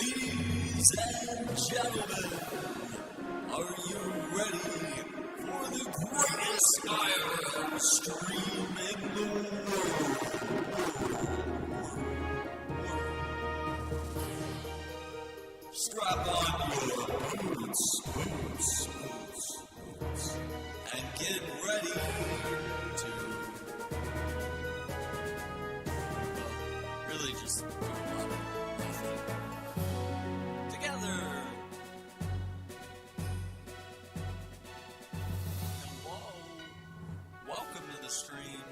Ladies and gentlemen, are you ready for the greatest IRL stream in the world? Strap on your boots, and get ready to, really just together. Hello. Welcome to the stream.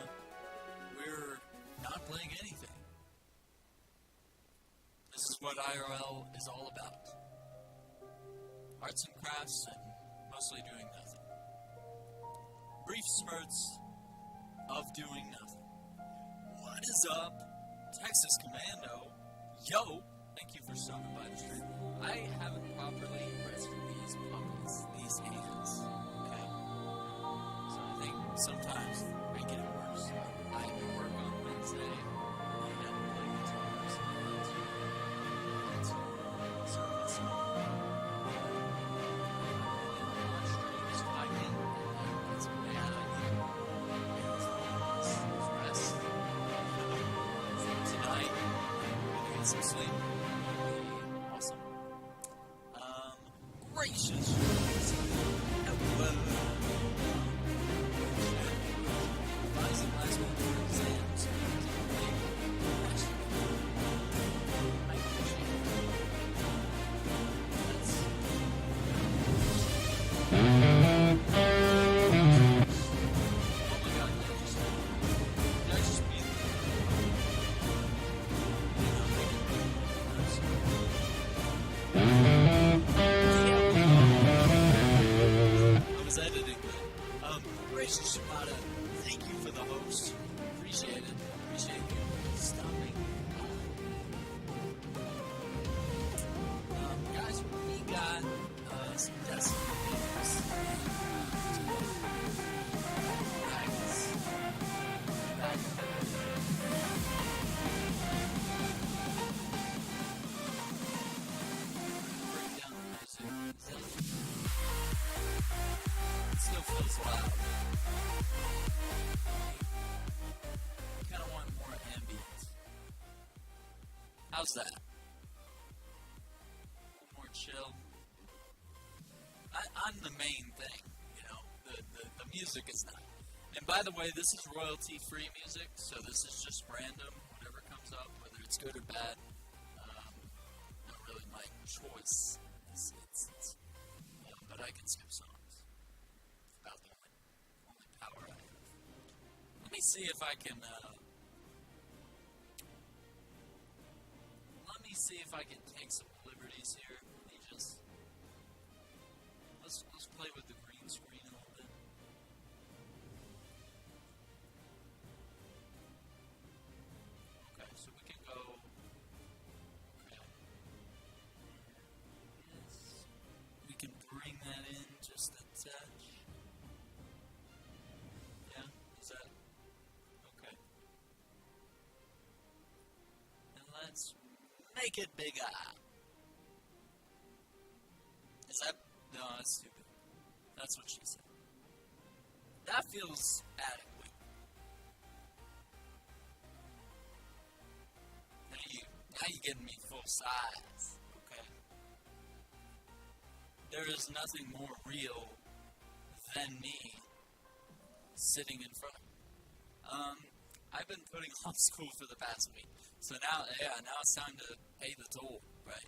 We're not playing anything. This is what IRL is all about. Arts and crafts and mostly doing nothing. Brief spurts of doing nothing. What is up, Texas Commando? Yo, thank you for stopping by the stream. I haven't properly rested these puppets, these hands, okay? So I think sometimes I get it worse. I had to work on Wednesday, and I had to play guitars, and so it's some sleep. Awesome. Gracious. Hello. Rising last week for exams. I appreciate thank you for the host. Appreciate it. Appreciate you stopping. Guys, we got some Destiny games. Break down the music. It still feels loud. Kind of want more ambient. How's that? More chill. I'm the main thing, you know. The music is not. And by the way, this is royalty-free music, so this is just random, whatever comes up, whether it's good or bad. Not really my choice. But I can skip songs. About the only power I have. Let me see if I can. Let me see if I can take some liberties here. Let me just. Let's play with the green screen a little bit. Okay, so we can go. Okay. Yes. We can bring that in just a touch. Yeah, is that okay? And let's make it bigger. Is that no? That's stupid. That's what she said. That feels adequate. Now you getting me full size. Okay. There is nothing more real than me sitting in front of me. I've been putting off school for the past week. So now it's time to pay the toll, right?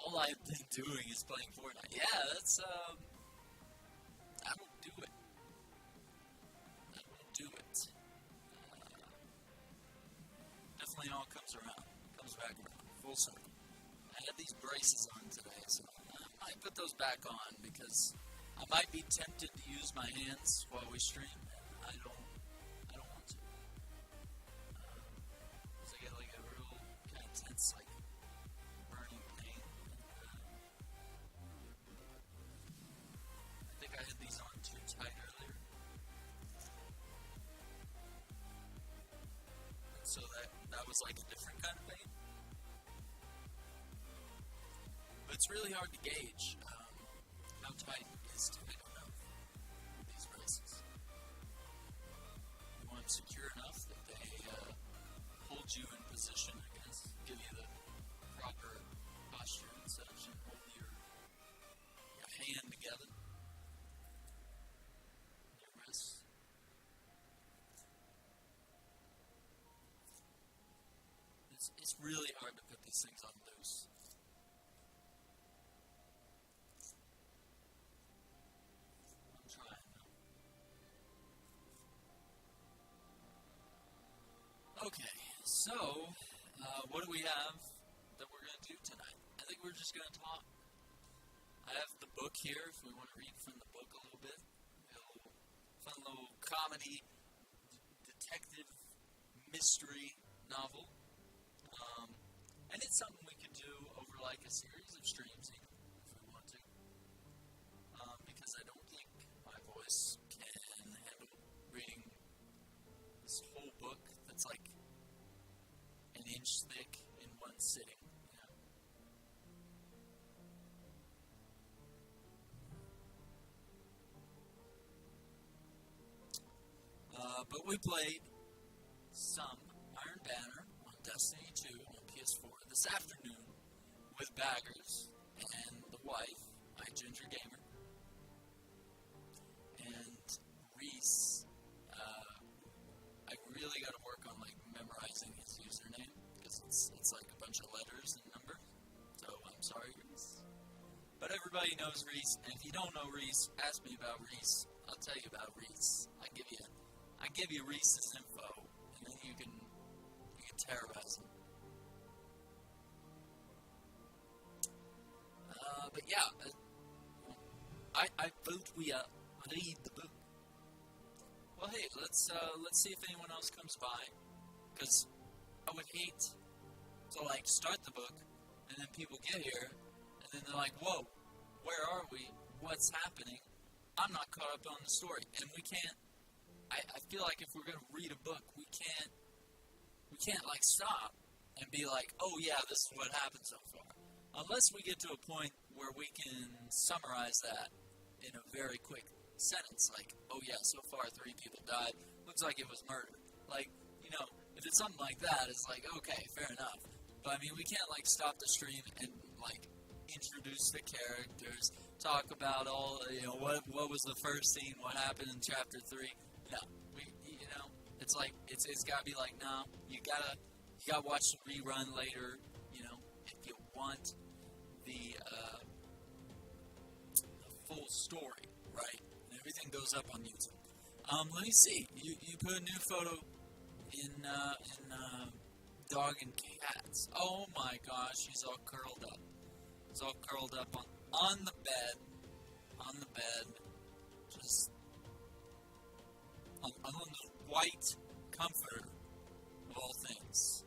All I've been doing is playing Fortnite. Yeah, that's, I won't do it. Definitely all comes back around, full circle. I had these braces on today, so I might put those back on because I might be tempted to use my hands while we stream. I don't want to. Because I get like a real kind of tense, like, burning pain. I think I had these on too tight earlier. So that was like it's really hard to gauge how tight is tight enough with these races. You want them secure enough that they hold you in position, I guess, give you the proper posture and such, and hold your hand together, your wrist. It's really hard to put these things on loose. I'm trying though. Okay, so what do we have that we're going to do tonight? I think we're just going to talk. I have the book here if we want to read from the book a little bit. A little fun little comedy, detective, mystery novel. And it's something we can do over like a series of streams even, if we want to. Because I don't think my voice can handle reading this whole book that's like an inch thick in one sitting. But we played some Iron Banner on Destiny 2 on PS4 this afternoon with Baggers and the wife, my Ginger Gamer, and Reese. I really got to work on like memorizing his username because it's like a bunch of letters and numbers. So I'm sorry, Reese. But everybody knows Reese, and if you don't know Reese, ask me about Reese. I'll tell you about Reese. I give you Reese's info, and then you can terrorize him. But yeah, I vote we read the book. Well, hey, let's see if anyone else comes by, because I would hate to like start the book, and then people get here, and then they're like, "Whoa, where are we? What's happening?" I'm not caught up on the story, and we can't. I feel like if we're going to read a book, we can't like stop and be like, oh yeah, this is what happened so far. Unless we get to a point where we can summarize that in a very quick sentence, like, oh yeah, so far 3 people died, looks like it was murder. Like, if it's something like that, it's like, okay, fair enough. But I mean, we can't like stop the stream and like introduce the characters, talk about all, what was the first scene, what happened in chapter 3. No, it's like it's gotta be like, no, you gotta watch the rerun later, if you want the full story, right? And everything goes up on YouTube. Let me see. You put a new photo in dog and cats. Oh my gosh, she's all curled up. She's all curled up on the bed, just on the white comforter of all things.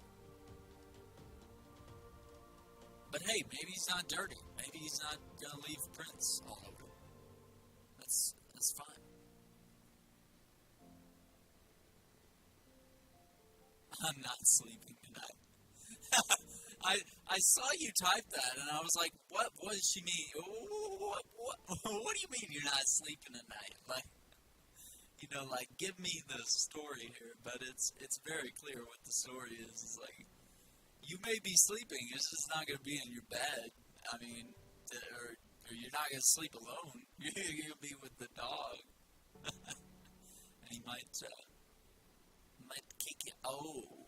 But hey, maybe he's not dirty. Maybe he's not gonna leave prints all over him. That's fine. I'm not sleeping tonight. I saw you type that, and I was like, what does she mean? What do you mean you're not sleeping tonight? Like, give me the story here, but it's very clear what the story is. It's like, you may be sleeping, it's just not going to be in your bed. I mean, or you're not going to sleep alone. You're going to be with the dog. And he might kick you. Oh.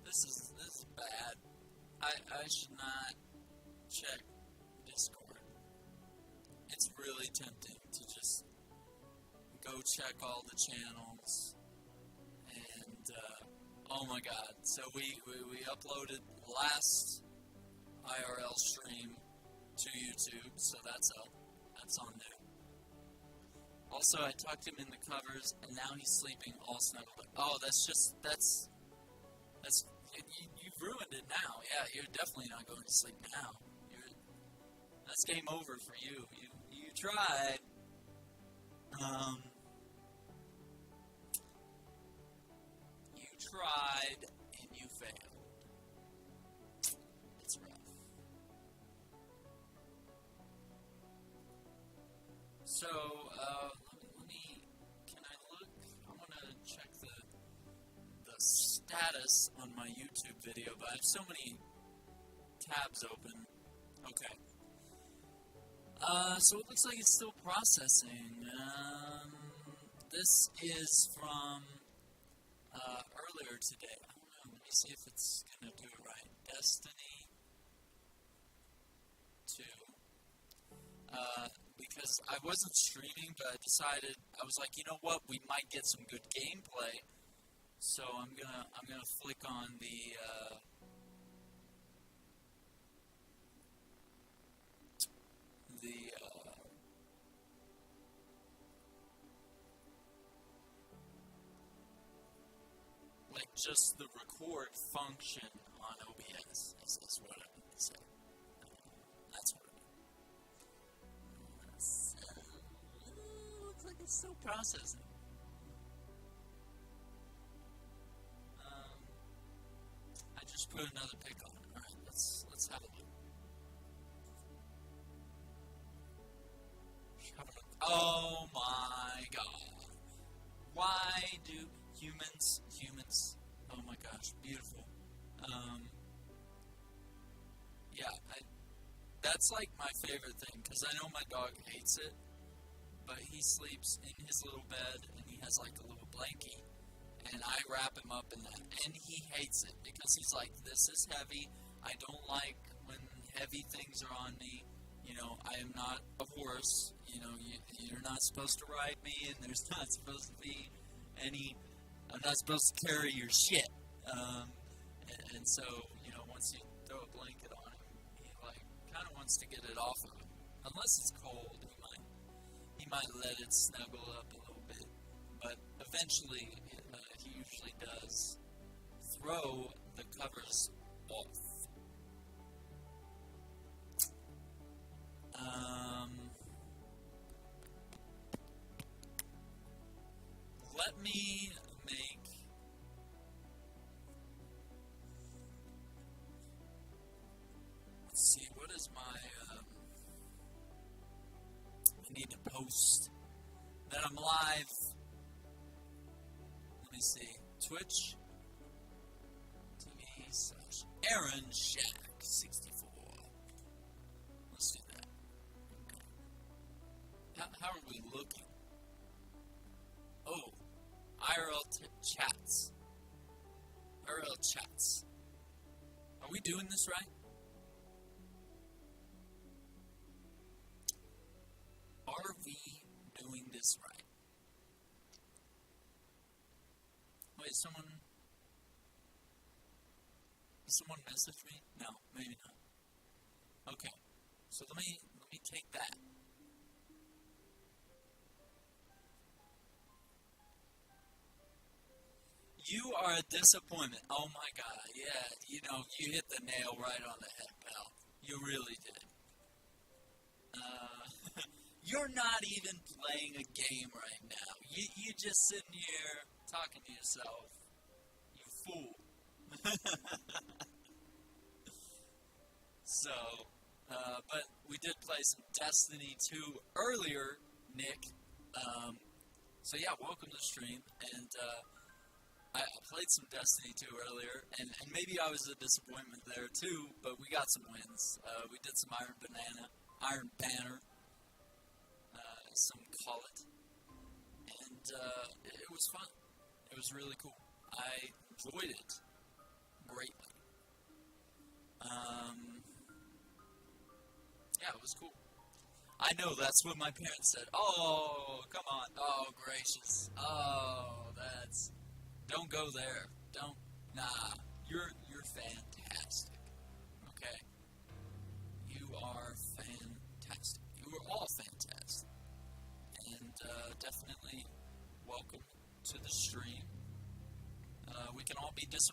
This is bad. I should not check Discord. It's really tempting to just go check all the channels and, oh Oh my god. So we uploaded last IRL stream to YouTube, so that's up. That's on there. Also, I tucked him in the covers, and now he's sleeping all snuggled up. Oh, you've ruined it now. Yeah, you're definitely not going to sleep now. That's game over for you. You tried. You tried, and you failed. It's rough. So, can I look? I want to check the status on my YouTube video, but I have so many tabs open. Okay. So it looks like it's still processing. This is from earlier today. I don't know. Let me see if it's going to do it right. Destiny 2. Because I wasn't streaming, but I decided, I was like, you know what? We might get some good gameplay. So I'm gonna flick on the like just the record function on OBS is what I meant to say. That's what it is. Looks like it's still processing. I just put another pick on it. Alright, let's have a look. Oh my god. Why do humans, oh my gosh, beautiful. Yeah, that's like my favorite thing, because I know my dog hates it, but he sleeps in his little bed, and he has like a little blankie, and I wrap him up in that, and he hates it, because he's like, this is heavy, I don't like when heavy things are on me, you know, I am not a horse, you know, you're not supposed to ride me, and there's not supposed to be I'm not supposed to carry your shit, and so, you know, once you throw a blanket on him, he like, kind of wants to get it off of him, unless it's cold, he might let it snuggle up a little bit, but eventually, he usually does throw the covers off. Let me make let's see, what is my I need to post that I'm live. Let me see. Twitch TV/Aaron Shack 64. Let's do that. Okay. How are we looking? Oh, IRL chats. IRL chats. Are we doing this right? Are we doing this right? Wait, someone message me? No, maybe not. Okay. So let me take that. You are a disappointment. Oh my god, yeah, you know, you hit the nail right on the head, pal. You really did. You're not even playing a game right now. You just sitting here talking to yourself. You fool. So, but we did play some Destiny 2 earlier, Nick. So yeah, welcome to the stream. And I played some Destiny 2 earlier, and maybe I was a disappointment there too, but we got some wins. We did some Iron Banner, some call it, and it was fun. It was really cool. I enjoyed it greatly. Yeah, it was cool. I know, that's what my parents said. Oh, come on. Oh, gracious. Oh, don't go there. Don't. No.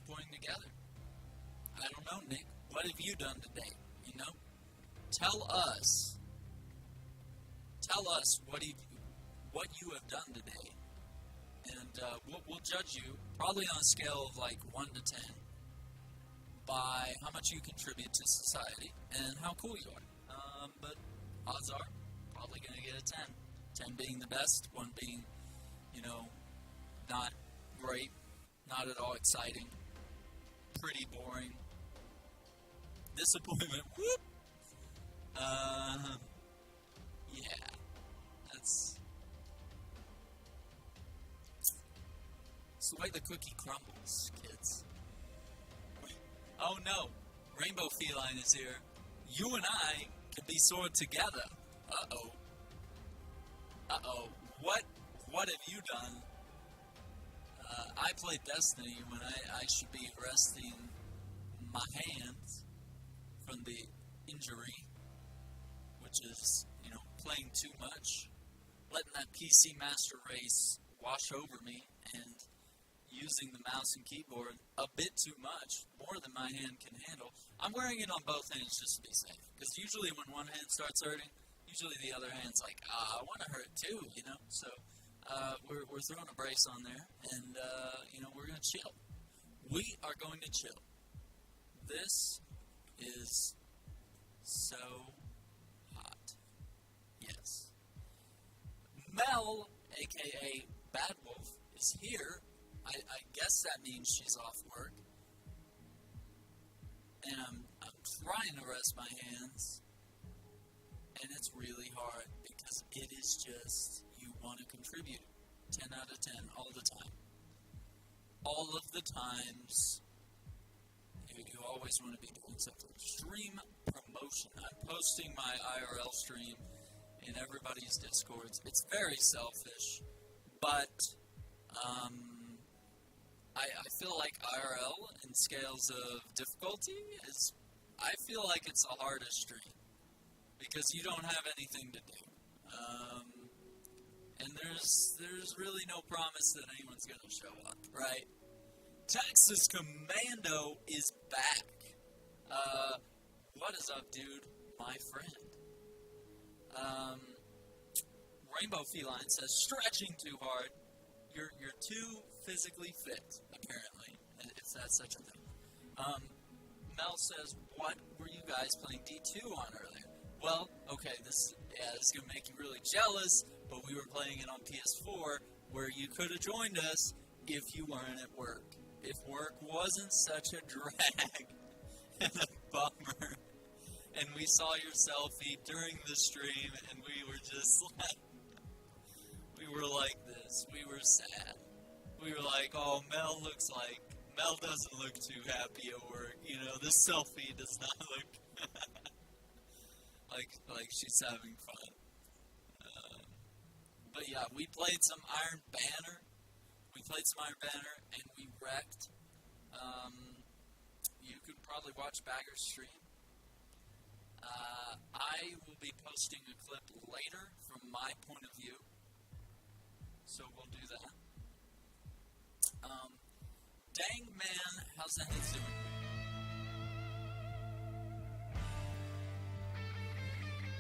disappointing together. I don't know, Nick. What have you done today? You know? Tell us what you have done today. And we'll judge you probably on a scale of like 1 to 10 by how much you contribute to society and how cool you are. But odds are probably going to get a 10. 10 being the best, 1 being, not great, not at all exciting, pretty boring, disappointment, whoop. Yeah, that's the way the cookie crumbles, kids. Oh no, Rainbow Feline is here. You and I can be soared together. Uh-oh. What have you done? I played Destiny when I should be resting my hands from the injury, which is, playing too much, letting that PC Master Race wash over me, and using the mouse and keyboard a bit too much, more than my hand can handle. I'm wearing it on both hands just to be safe, because usually when one hand starts hurting, usually the other hand's like, I want to hurt too, So we're throwing a brace on there, and we're going to chill. We are going to chill. This is so hot. Yes. Mel, a.k.a. Bad Wolf, is here. I guess that means she's off work. And I'm trying to rest my hands. And it's really hard because it is just, you want to contribute 10 out of 10 all the time. All of the times, you always want to be doing something. Stream promotion. I'm posting my IRL stream in everybody's Discords. It's very selfish, but I feel like IRL in scales of difficulty I feel like it's the hardest stream because you don't have anything to do. And there's really no promise that anyone's going to show up, right? Texas Commando is back. What is up, dude? My friend. Rainbow Feline says, stretching too hard. You're too physically fit, apparently, if that's such a thing. Mel says, what were you guys playing D2 on earlier? Well, okay, this is going to make you really jealous, but we were playing it on PS4, where you could have joined us if you weren't at work. If work wasn't such a drag and a bummer, and we saw your selfie during the stream, and we were just like this. We were sad. We were like, oh, Mel doesn't look too happy at work. This selfie does not look like she's having fun. But yeah, we played some Iron Banner. And we wrecked. You could probably watch Bagger's stream. I will be posting a clip later from my point of view. So we'll do that. Dang man, how's that doing?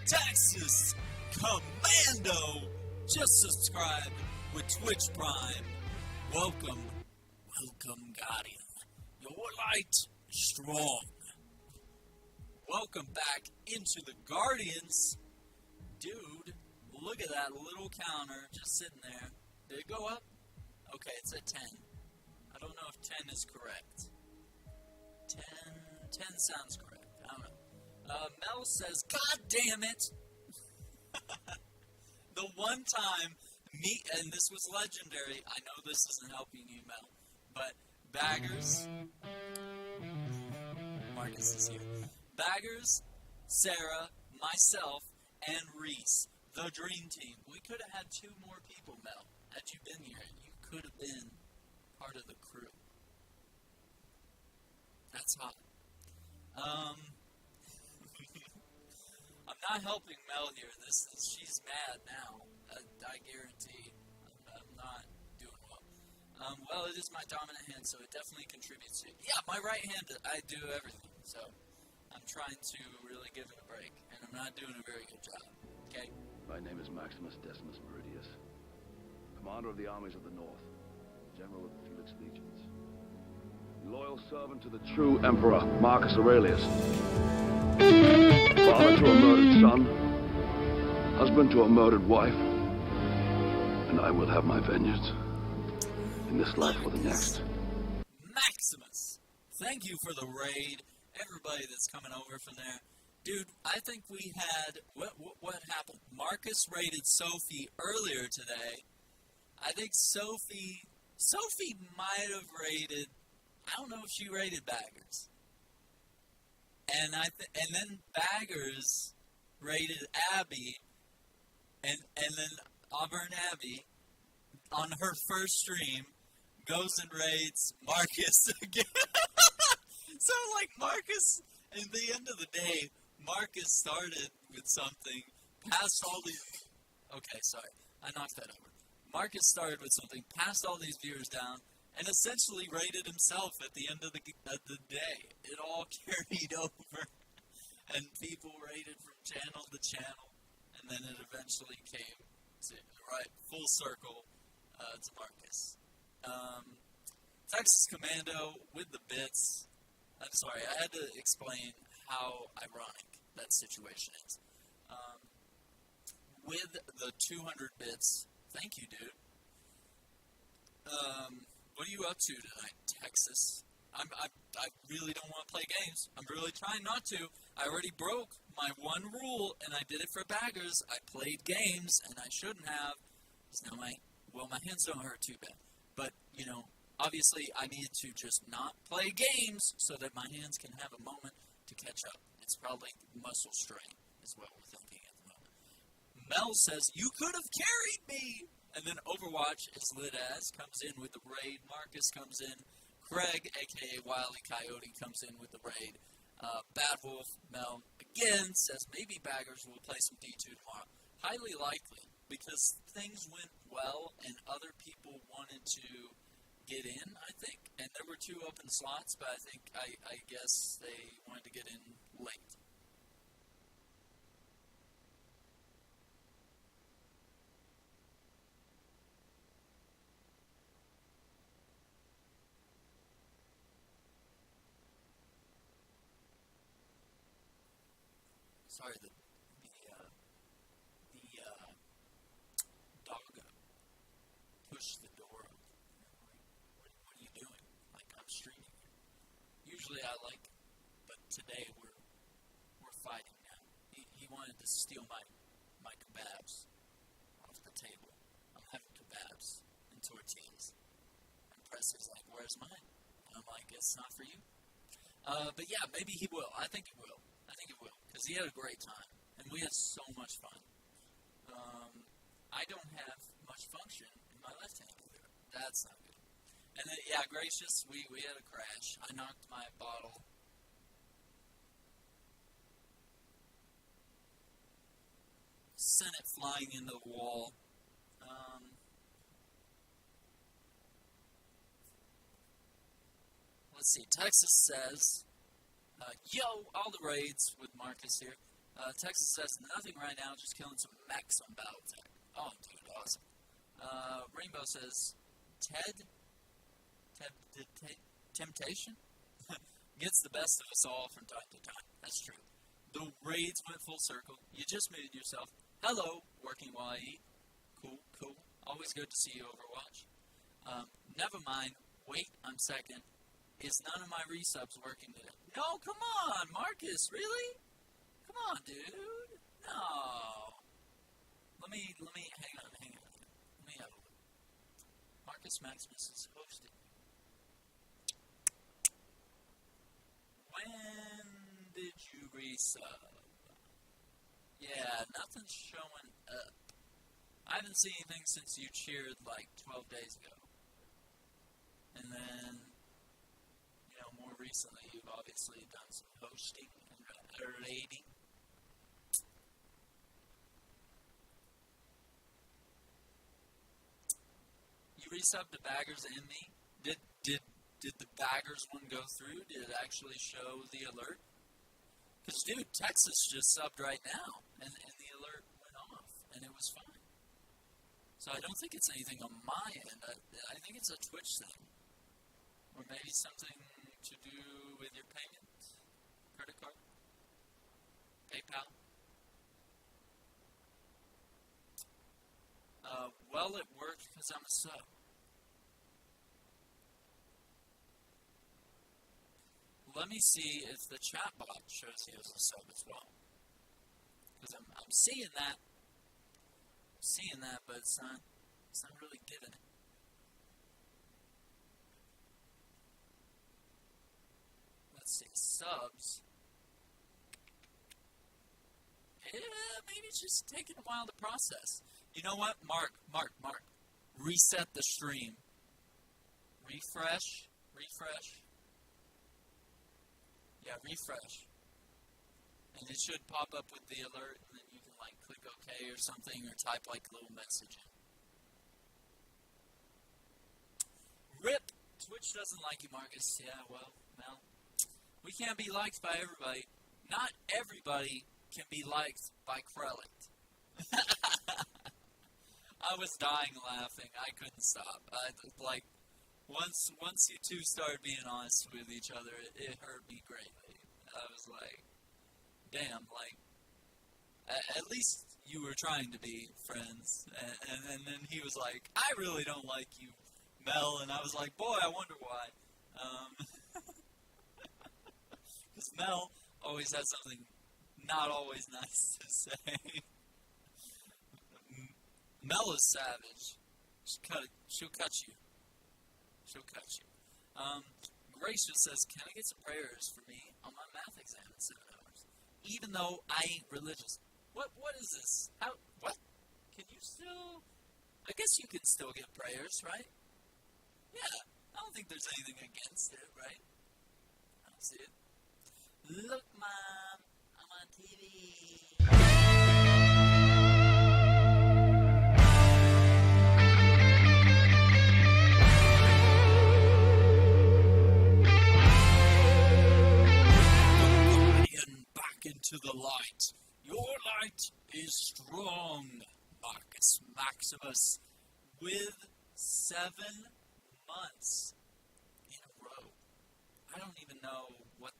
Texas Commando just subscribed with Twitch Prime. Welcome, Guardian. Your light is strong. Welcome back into the Guardians. Dude, look at that little counter just sitting there. Did it go up? Okay, it's at 10. I don't know if 10 is correct. 10 sounds correct. I don't know. Mel says, God damn it! The one time, and this was legendary, I know this isn't helping you, Mel, but Baggers, Marcus is here. Baggers, Sarah, myself, and Reese, the dream team. We could have had 2 more people, Mel. Had you been here, you could have been part of the crew. That's hot. I'm not helping Mel here. She's mad now. I guarantee. I'm not doing well. Well, it is my dominant hand, so it definitely contributes to it. Yeah, my right hand, I do everything. So I'm trying to really give it a break, and I'm not doing a very good job. Okay? My name is Maximus Decimus Meridius, commander of the armies of the North, general of the Felix Legions, loyal servant to the true emperor, Marcus Aurelius, father to a murdered son, husband to a murdered wife, and I will have my vengeance. In this life or the next. Maximus, thank you for the raid. Everybody that's coming over from there. Dude, I think we had, what happened? Marcus raided Sophie earlier today. I think Sophie might have raided, I don't know if she raided Baggers. And then Baggers raided Abby, and then Auburn Abby, on her first stream, goes and raids Marcus again. So, like, Marcus, at the end of the day, Marcus started with something, passed all these... Okay, sorry. I knocked that over. Marcus started with something, passed all these viewers down, and essentially raided himself at the end of the day. It all carried over, and people raided from channel to channel, and then it eventually came to, full circle to Marcus. Texas Commando with the bits. I'm sorry, I had to explain how ironic that situation is. With the 200 bits, thank you, dude. What are you up to tonight, Texas? I really don't want to play games. I'm really trying not to. I already broke my one rule, and I did it for Baggers. I played games, and I shouldn't have. Because now my hands don't hurt too bad. But, obviously I need to just not play games so that my hands can have a moment to catch up. It's probably muscle strain is what we're thinking at the moment. Mel says, you could have carried me! And then Overwatch is lit as, comes in with the raid. Marcus comes in. Craig, a.k.a. Wile E. Coyote, comes in with the raid. Bad Wolf, Mel, again, says maybe Baggers will play some D2 tomorrow. Highly likely, because things went well and other people wanted to get in, I think. And there were 2 open slots, but I guess they wanted to get in late. Sorry, the dog pushed the door open. What are you doing? Like, I'm streaming. Usually I like, but today we're fighting now. He wanted to steal my kebabs off the table. I'm having kebabs and tortillas. And Preston's like, where's mine? And I'm like, it's not for you. But yeah, maybe he will. I think he will. Because he had a great time. And we had so much fun. I don't have much function in my left hand either. That's not good. And then, yeah, Gracious, we had a crash. I knocked my bottle. Sent it flying into the wall. Let's see. Texas says, yo, all the raids with Marcus here. Texas says, nothing right now, just killing some mechs on Battletech. Oh, dude, awesome. Rainbow says, Temptation gets the best of us all from time to time. That's true. The raids went full circle. You just muted yourself. Hello, working while I eat. Cool. Always good to see you, Overwatch. Never mind. Wait, I'm second. Is none of my resubs working today? No, come on, Marcus, really? Come on, dude. No. Let me, hang on. Let me have a look. Marcus Maximus is hosting. When did you resub? Yeah, nothing's showing up. I haven't seen anything since you cheered like 12 days ago. And then, more recently, you've obviously done some hosting and raiding. You resub to Baggers and me? Did the Baggers one go through? Did it actually show the alert? Because, dude, Texas just subbed right now, and the alert went off, and it was fine. So I don't think it's anything on my end. I think it's a Twitch thing. Or maybe something to do with your payment? Credit card? PayPal? Well, it worked because I'm a sub. Let me see if the chatbot shows you as a sub as well. Because I'm seeing that. But it's not really giving it. Let's see, subs. Yeah, maybe it's just taking a while to process. You know what? Mark. Reset the stream. Refresh. Yeah, refresh. And it should pop up with the alert, and then you can, like, click OK or something, or type, like, a little message in. RIP! Twitch doesn't like you, Marcus. Yeah, well, we can't be liked by everybody. Not everybody can be liked by Krellit. I was dying laughing. I couldn't stop. Once you two started being honest with each other, it hurt me greatly. I was like, damn, like, at least you were trying to be friends. And then he was like, I really don't like you, Mel. And I was like, boy, I wonder why. Because Mel always has something not always nice to say. Mel is savage. She'll cut you. Grace just says, can I get some prayers for me on my math exam in 7 hours? Even though I ain't religious. What is this? What? Can you still... I guess you can still get prayers, right? Yeah. I don't think there's anything against it, right? I don't see it. Look, Mom. I'm on TV. Into the light. Your light is strong, Marcus Maximus, with 7 months in a row. I don't even know what?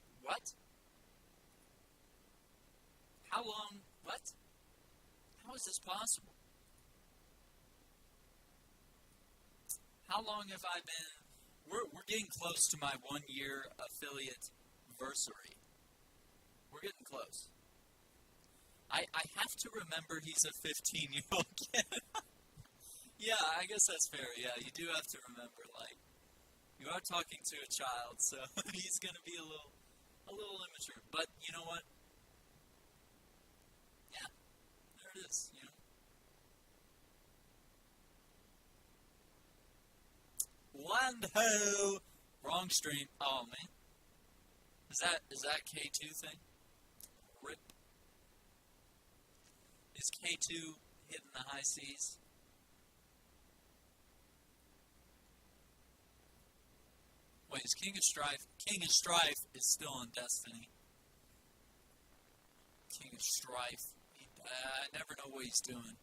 How long? What? How is this possible? How long have I been? We're getting close to my 1-year affiliate versary. We're getting close. I have to remember he's a 15-year-old kid. Yeah, I guess that's fair. Yeah, you do have to remember, like, you are talking to a child, so he's going to be a little immature. But you know what? Yeah, there it is, you know. Land ho! Wrong stream. Oh, man. Is that K2 thing? RIP. Is K2 hitting the high seas? Wait, is King of Strife? King of Strife is still on Destiny. King of Strife. I never know what he's doing.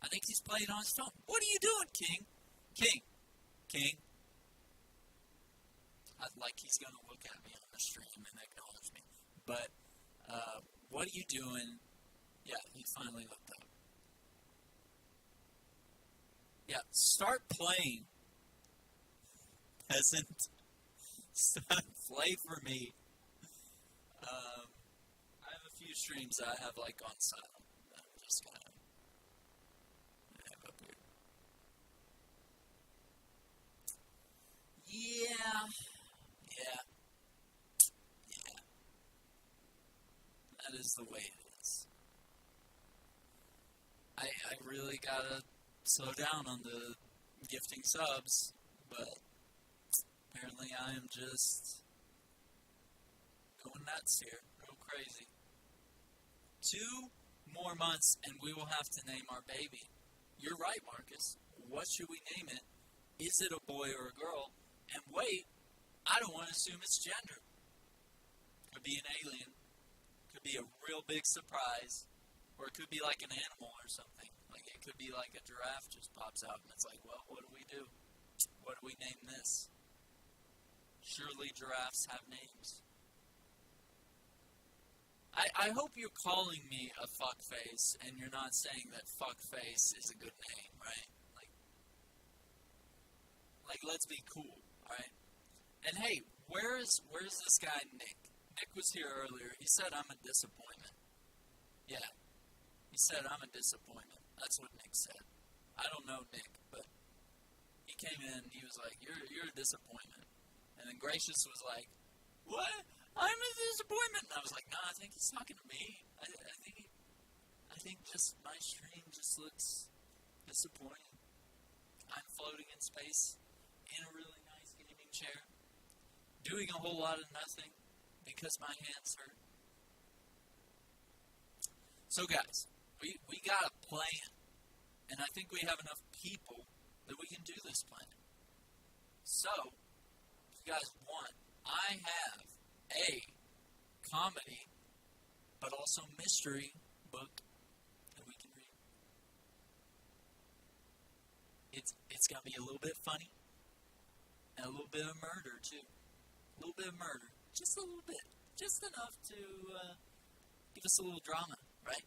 I think he's playing on his phone. What are you doing, King? King. Like he's going to look at me on the stream and acknowledge me. But, what are you doing? Yeah, he finally looked up. Yeah, start playing. Peasant. Start play for me. I have a few streams that I have like on silent. I'm just gonna have up here. Yeah. That is the way it is. I really gotta slow down on the gifting subs, but apparently I am just going nuts here, real crazy. 2 more months and we will have to name our baby. you're right, Marcus. What should we name it? Is it a boy or a girl? And wait, I don't want to assume it's gender. Could be an alien. Could be a real big surprise. Or it could be like an animal or something. Like it could be like a giraffe just pops out and it's like, well, what do we do? What do we name this? Surely giraffes have names. I hope you're calling me a fuckface and you're not saying that fuckface is a good name, right? Like let's be cool, alright? And hey, where's this guy Nick? Nick was here earlier. He said I'm a disappointment. Yeah. He said I'm a disappointment. That's what Nick said. I don't know Nick, but he came in, he was like, You're a disappointment. And then Gracious was like, what? I'm a disappointment. And I was like, no, I think he's talking to me. I think just my stream just looks disappointing. I'm floating in space in a really nice gaming chair, doing a whole lot of nothing because my hands hurt. So guys, we got a plan, and I think we have enough people that we can do this plan. So, if you guys want, I have a comedy, but also mystery book that we can read. It's gonna be a little bit funny, and a little bit of murder too. A little bit of murder, just a little bit, just enough to give us a little drama, right?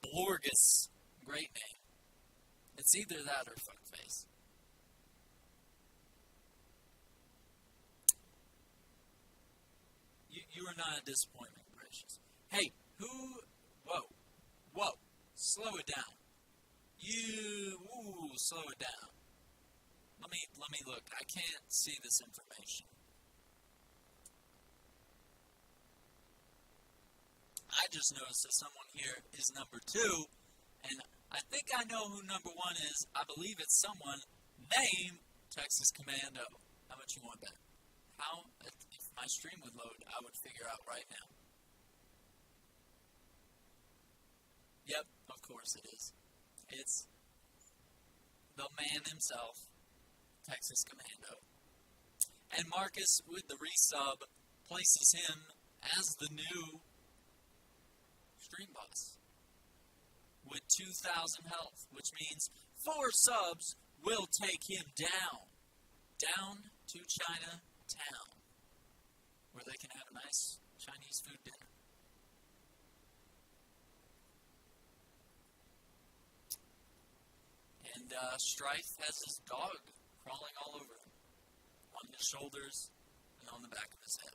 Blorgus, great name. It's either that or fuckface. You are not a disappointment, Gracious. Hey, whoa, slow it down. Slow it down. Let me look. I can't see this information. I just noticed that someone here is number 2, and I think I know who number 1 is. I believe it's someone named Texas Commando. How much you want that? How, if my stream would load, I would figure out right now. Yep, of course it is. It's the man himself, Texas Commando. And Marcus, with the resub, places him as the new stream boss with 2,000 health, which means 4 subs will take him down to Chinatown, where they can have a nice Chinese food dinner. And Strife has his dog crawling all over him, on his shoulders and on the back of his head.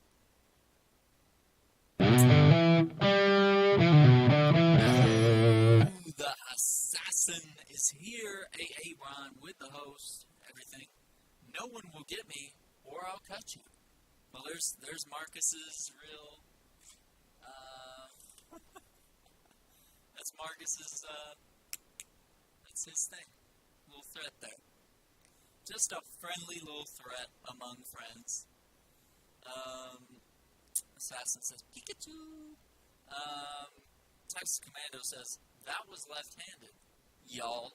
The assassin is here. AA Ron with the host. Everything. No one will get me, or I'll cut you. Well, there's Marcus's real. That's Marcus's. That's his thing. Little threat there. Just a friendly little threat among friends. Assassin says Pikachu. Texas Commando says that was left-handed, y'all.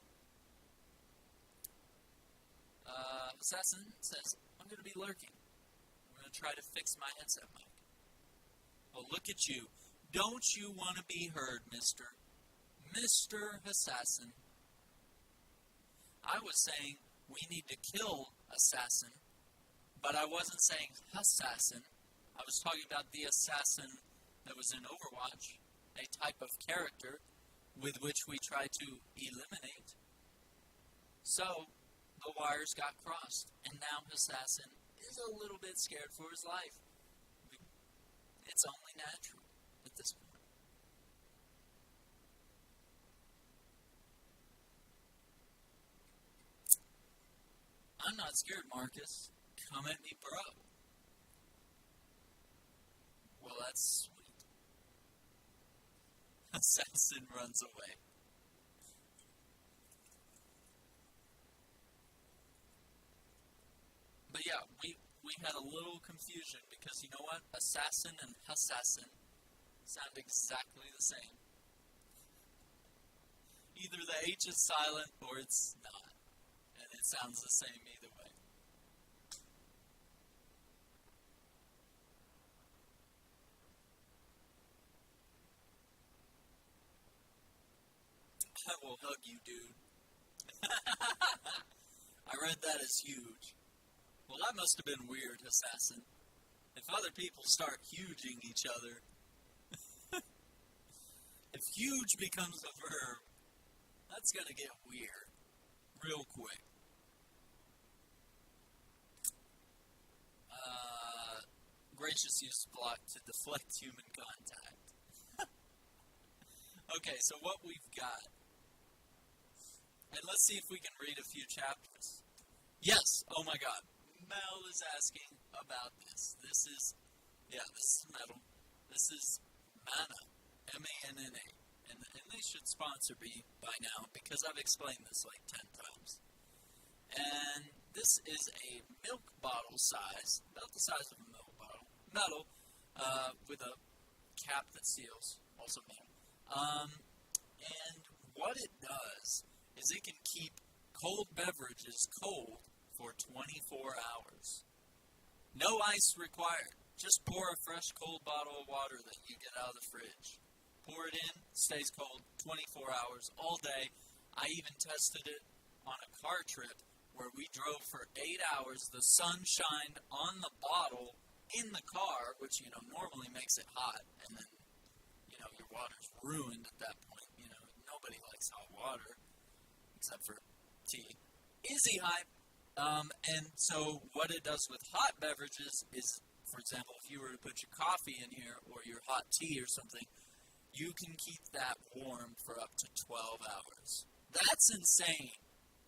Assassin says I'm going to be lurking. I'm going to try to fix my headset mic. Well, look at you. Don't you want to be heard, Mr. Assassin? I was saying we need to kill Assassin, but I wasn't saying Assassin. I was talking about the assassin that was in Overwatch, a type of character with which we try to eliminate. So, the wires got crossed, and now Assassin is a little bit scared for his life. It's only natural at this point. I'm not scared, Marcus. Come at me, bro. Well, that's sweet. Assassin runs away. But yeah, we had a little confusion because you know what? Assassin and Assassin sound exactly the same. Either the H is silent or it's not. And it sounds the same either way. I will hug you, dude. I read that as huge. Well, that must have been weird, Assassin. If other people start huging each other, if huge becomes a verb, that's going to get weird real quick. Gracious use of block to deflect human contact. Okay, so what we've got. And let's see if we can read a few chapters. Yes, oh my god. Mel is asking about this. This is metal. This is Mana. M-A-N-N-A. And they should sponsor me by now because I've explained this like 10 times. And this is a milk bottle size, about the size of a milk bottle. Metal, with a cap that seals, also metal. And what it does is it can keep cold beverages cold for 24 hours. No ice required. Just pour a fresh cold bottle of water that you get out of the fridge. Pour it in, stays cold 24 hours all day. I even tested it on a car trip where we drove for 8 hours. The sun shined on the bottle in the car, which, normally makes it hot. And then, your water's ruined at that point. Nobody likes hot water, except for tea. Easy hype. And so what it does with hot beverages is, for example, if you were to put your coffee in here or your hot tea or something, you can keep that warm for up to 12 hours. That's insane.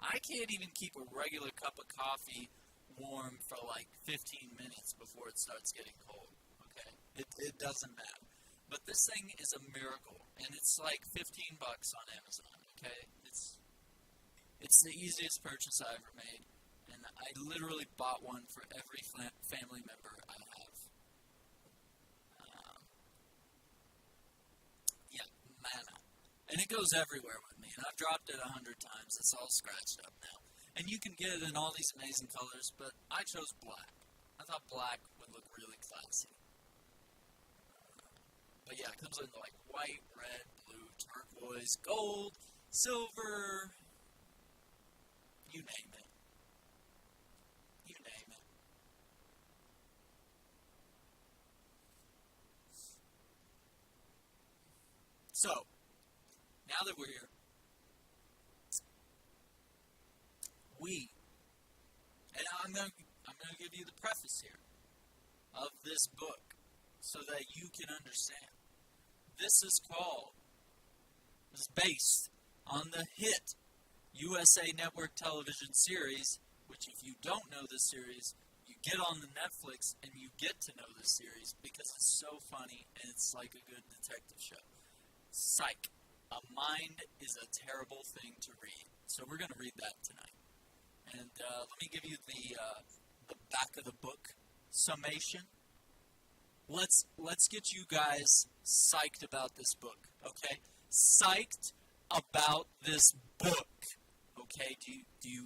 I can't even keep a regular cup of coffee warm for like 15 minutes before it starts getting cold. Okay? It doesn't matter. But this thing is a miracle, and it's like $15 on Amazon. Okay? It's the easiest purchase I ever made, and I literally bought one for every family member I have. Mana. And it goes everywhere with me, and I've dropped it 100 times. It's all scratched up now. And you can get it in all these amazing colors, but I chose black. I thought black would look really classy. But yeah, it comes in like white, red, blue, turquoise, gold, silver, you name it. You name it. So, now that we're here, and I'm going to give you the preface here of this book so that you can understand. This is based on the hit USA Network television series, which if you don't know this series, you get on the Netflix and you get to know this series because it's so funny and it's like a good detective show. Psych. A mind is a terrible thing to read. So we're going to read that tonight. And let me give you the back of the book summation. Let's get you guys psyched about this book, okay? Psyched about this book, okay? Do you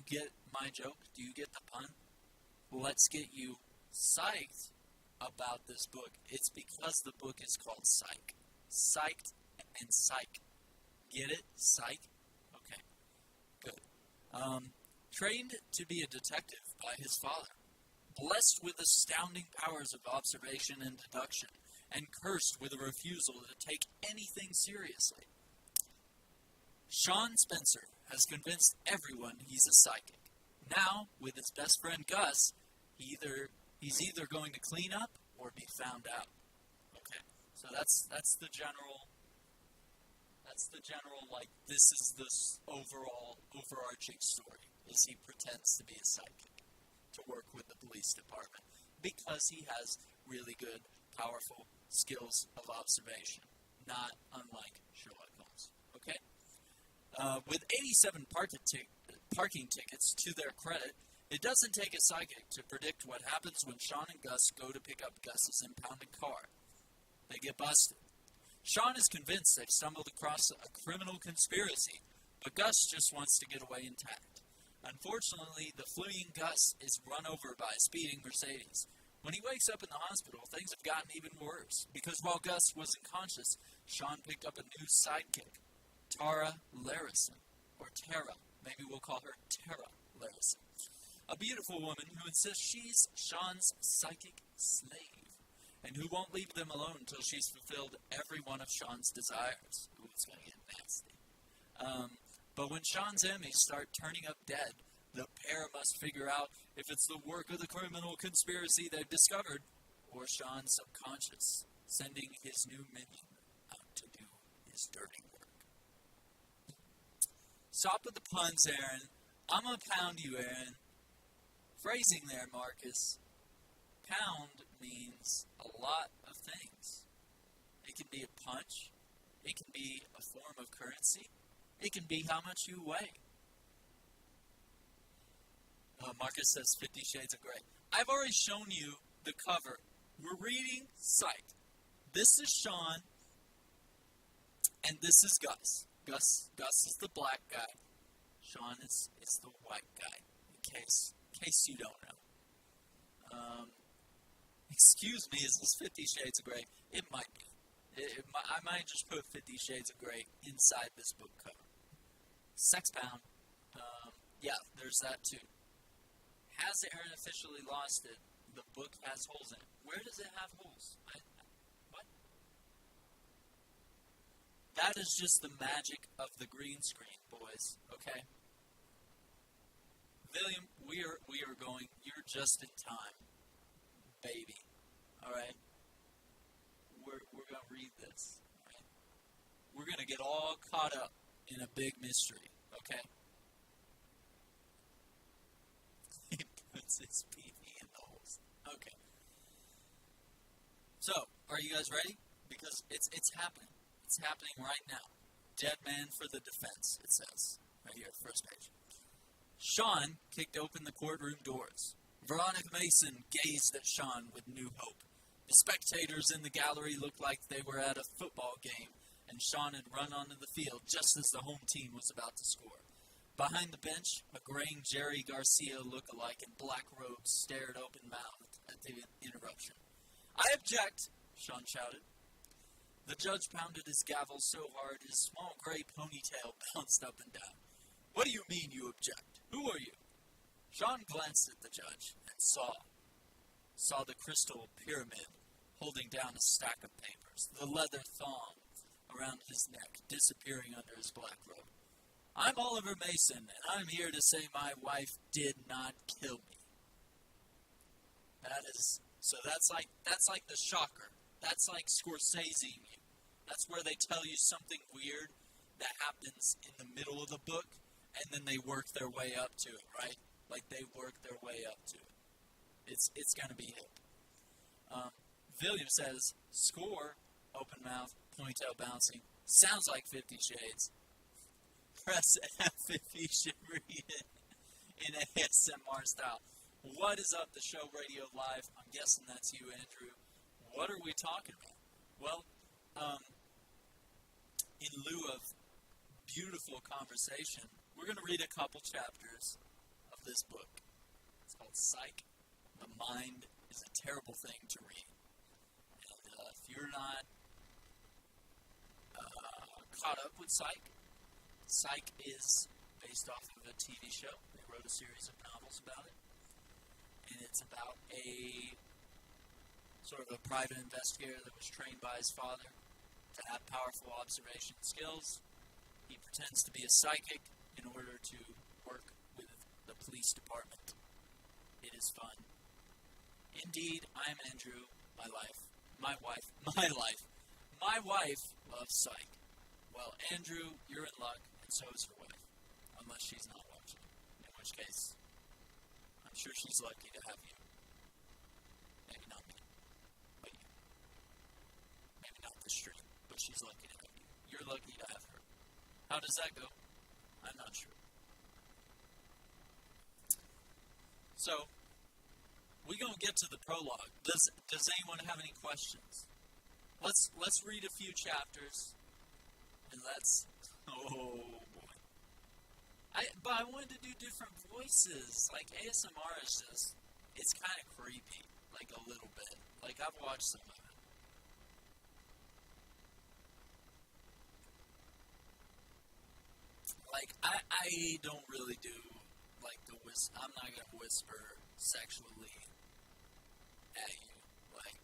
get my joke? Do you get the pun? Let's get you psyched about this book. It's because the book is called Psych. Psyched and Psych. Get it? Psych? Okay. Good. Trained to be a detective by his father, blessed with astounding powers of observation and deduction, and cursed with a refusal to take anything seriously, Sean Spencer has convinced everyone he's a psychic. Now, with his best friend Gus, he's either going to clean up or be found out. Okay, so that's the general. That's the general, like, this is the overall overarching story, is he pretends to be a psychic to work with the police department because he has really good, powerful skills of observation, not unlike Sherlock Holmes. Okay? With 87 parking tickets to their credit, it doesn't take a psychic to predict what happens when Sean and Gus go to pick up Gus's impounded car. They get busted. Sean is convinced they've stumbled across a criminal conspiracy, but Gus just wants to get away intact. Unfortunately, the fleeing Gus is run over by a speeding Mercedes. When he wakes up in the hospital, things have gotten even worse, because while Gus wasn't conscious, Sean picked up a new sidekick, Tara Larison, or Tara. Maybe we'll call her Tara Larison. A beautiful woman who insists she's Sean's psychic slave, and who won't leave them alone until she's fulfilled every one of Sean's desires. Ooh, it's going to get nasty. But when Sean's enemies start turning up dead, the pair must figure out if it's the work of the criminal conspiracy they've discovered, or Sean's subconscious, sending his new minion out to do his dirty work. Stop with the puns, Aaron. I'm going to pound you, Aaron. Phrasing there, Marcus. Pound means a lot of things. It can be a punch. It can be a form of currency. It can be how much you weigh. Marcus says 50 Shades of Grey. I've already shown you the cover. We're reading Psych. This is Sean, and this is Gus. Gus is the black guy. Sean is the white guy, in case you don't know. Excuse me, is this 50 Shades of Grey? It might be. I might just put 50 Shades of Grey inside this book cover. Sex Pound. Yeah, there's that too. Has Aaron officially lost it? The book has holes in it. Where does it have holes? What? That is just the magic of the green screen, boys. Okay? William, we are going. You're just in time, baby. All right? We're going to read this. All right? We're going to get all caught up in a big mystery. Okay? He puts his pee in the holes. Okay. So, are you guys ready? Because it's happening. It's happening right now. Dead man for the defense, it says. Right here, first page. Sean kicked open the courtroom doors. Veronica Mason gazed at Sean with new hope. The spectators in the gallery looked like they were at a football game, and Sean had run onto the field just as the home team was about to score. Behind the bench, a graying Jerry Garcia look-alike in black robes stared open-mouthed at the interruption. I object, Sean shouted. The judge pounded his gavel so hard his small gray ponytail bounced up and down. What do you mean you object? Who are you? Sean glanced at the judge and saw the crystal pyramid holding down a stack of papers, the leather thong around his neck disappearing under his black robe. I'm Oliver Mason, and I'm here to say my wife did not kill me. That's like the shocker. That's like Scorseseing you. That's where they tell you something weird that happens in the middle of the book, and then they work their way up to it, right? Like they work their way up to it. It's gonna be hip. William says, score, open mouth, ponytail bouncing. Sounds like 50 Shades. Press F if you should read it in ASMR style. What is up, the show Radio Live? I'm guessing that's you, Andrew. What are we talking about? Well, in lieu of beautiful conversation, we're going to read a couple chapters of this book. It's called Psych. The mind is a terrible thing to read. And if you're not caught up with Psych, Psych is based off of a TV show. They wrote a series of novels about it. And it's about a sort of a private investigator that was trained by his father to have powerful observation skills. He pretends to be a psychic in order to work with the police department. It is fun. Indeed, I'm Andrew. My wife loves Psych. Well, Andrew, you're in luck, and so is your wife. Unless she's not watching. In which case, I'm sure she's lucky to have you. Maybe not me, but you. Maybe not the stream, but she's lucky to have you. You're lucky to have her. How does that go? I'm not sure. So, we're going to get to the prologue. Does anyone have any questions? let's read a few chapters, and oh boy. But I wanted to do different voices. Like ASMR is just, it's kind of creepy, like a little bit. Like I've watched some of it. Like I don't really do like I'm not gonna whisper sexually at you. Like,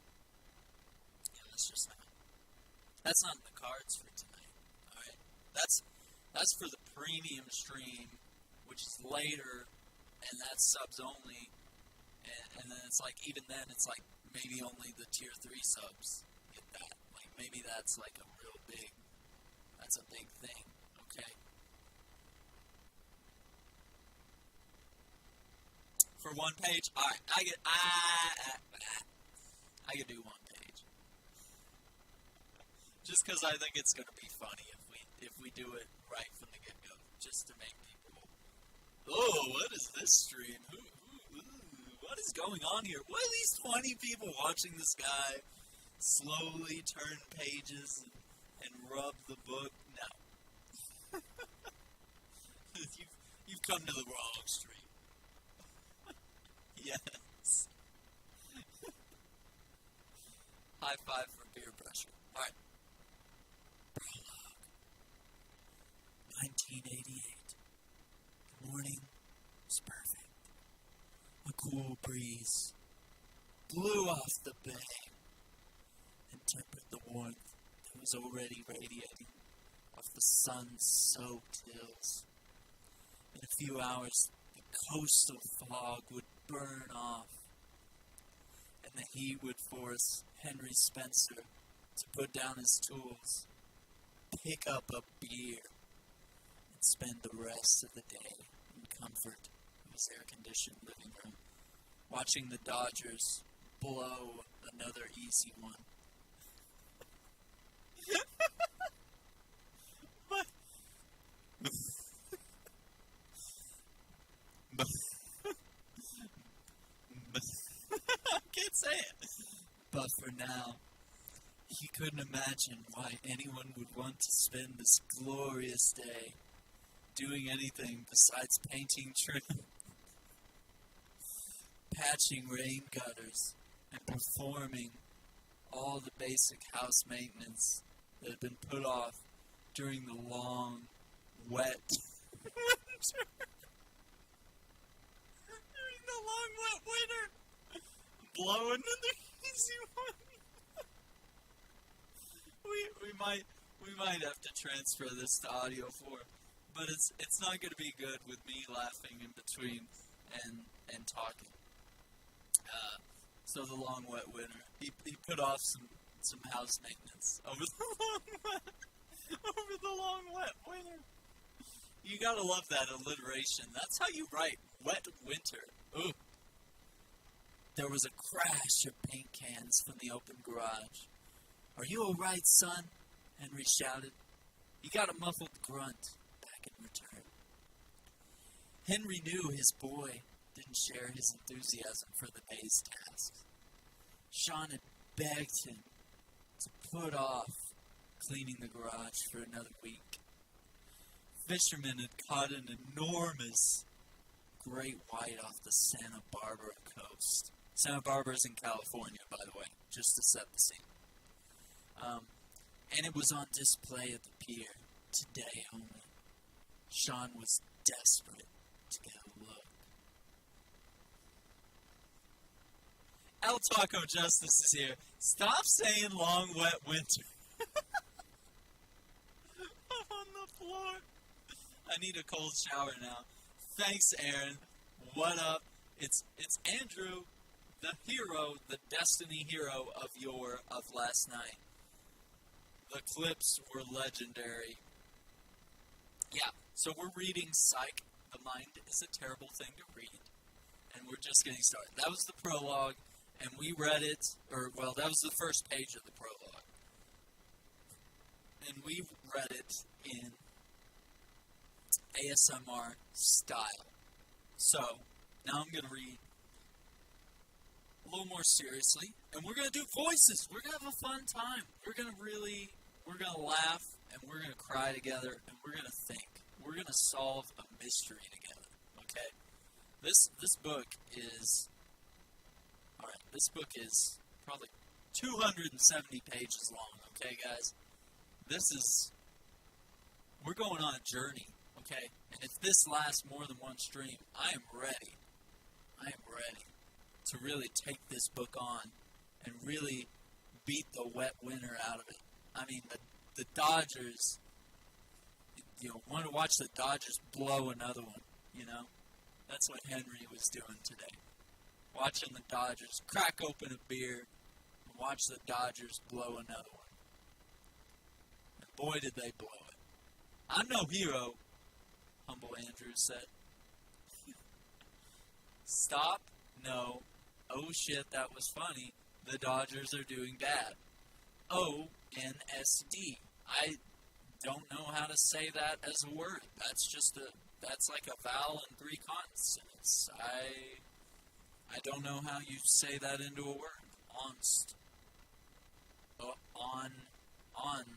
that's not in the cards for tonight. Alright? That's for the premium stream, which is later, and that's subs only. And then it's like, even then, it's like maybe only the tier 3 subs get that. Like, maybe that's like a that's a big thing. Okay? For one page? Alright, I could do one page. Just because I think it's going to be funny if we do it right from the get-go. Just to make people, oh, what is this stream? What is going on here? What are these 20 people watching this guy slowly turn pages and rub the book? No. You've come to the wrong stream. Yes. High five for beer pressure. Alright. Prologue. 1988. The morning was perfect. A cool breeze blew off the bay and tempered the warmth that was already radiating off the sun-soaked hills. In a few hours, the coastal fog would burn off, and the heat would force Henry Spencer to put down his tools, pick up a beer, and spend the rest of the day in comfort of his air-conditioned living room, watching the Dodgers blow another easy one. I can't say it. But for now, he couldn't imagine why anyone would want to spend this glorious day doing anything besides painting trim, patching rain gutters, and performing all the basic house maintenance that had been put off during the long, wet winter. During the long, wet winter. Blow another easy one. we might have to transfer this to audio form, but it's not going to be good with me laughing in between and talking. So the long wet winter, he put off some house maintenance over the long wet winter. You gotta love that alliteration. That's how you write wet winter. Ooh. There was a crash of paint cans from the open garage. "Are you all right, son?" Henry shouted. He got a muffled grunt back in return. Henry knew his boy didn't share his enthusiasm for the day's tasks. Sean had begged him to put off cleaning the garage for another week. Fishermen had caught an enormous great white off the Santa Barbara coast. Santa Barbara's in California, by the way, just to set the scene. And it was on display at the pier today only. Sean was desperate to get a look. El Taco Justice is here. Stop saying long, wet winter. I'm on the floor. I need a cold shower now. Thanks, Aaron. What up? It's Andrew, the hero, the Destiny hero of last night. The clips were legendary. Yeah, so we're reading Psych. The Mind is a Terrible Thing to Read. And we're just getting started. That was the prologue, and we read it, that was the first page of the prologue. And we read it in ASMR style. So, now I'm going to read a little more seriously, and we're going to do voices. We're going to have a fun time. We're going to laugh, and we're going to cry together, and we're going to think. We're going to solve a mystery together, okay? This book is, alright, this book is probably 270 pages long, okay, guys? We're going on a journey, okay? And if this lasts more than one stream, I am ready. I am ready to really take this book on and really beat the wet winter out of it. I mean, the Dodgers, want to watch the Dodgers blow another one, That's what Henry was doing today. Watching the Dodgers crack open a beer and watch the Dodgers blow another one. And boy, did they blow it. I'm no hero, Humble Andrews said. Stop. No. Oh shit, that was funny. The Dodgers are doing bad. O-N-S-D. I don't know how to say that as a word. That's like a vowel and 3 consonants. I don't know how you say that into a word. Onst. On-D.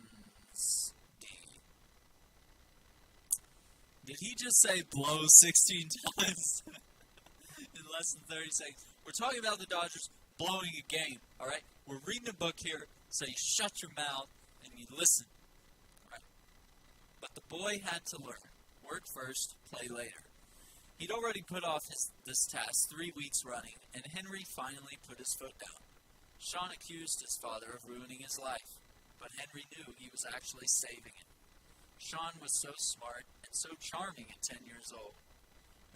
Did he just say blow 16 times in less than 30 seconds? We're talking about the Dodgers blowing a game, all right? We're reading a book here, so you shut your mouth and you listen, all right? But the boy had to learn. Work first, play later. He'd already put off this task 3 weeks running, and Henry finally put his foot down. Sean accused his father of ruining his life, but Henry knew he was actually saving it. Sean was so smart and so charming at 10 years old.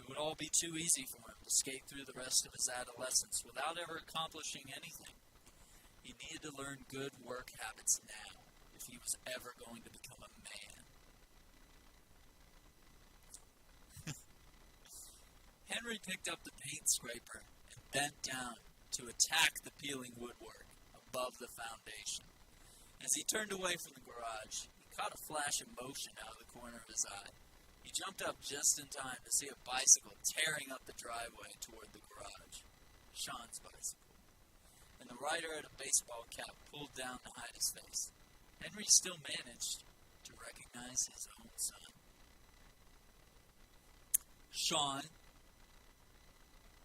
It would all be too easy for him to skate through the rest of his adolescence without ever accomplishing anything. He needed to learn good work habits now if he was ever going to become a man. Henry picked up the paint scraper and bent down to attack the peeling woodwork above the foundation. As he turned away from the garage, he caught a flash of motion out of the corner of his eye. He jumped up just in time to see a bicycle tearing up the driveway toward the garage. Sean's bicycle. And the rider had a baseball cap pulled down to hide his face. Henry still managed to recognize his own son. Sean.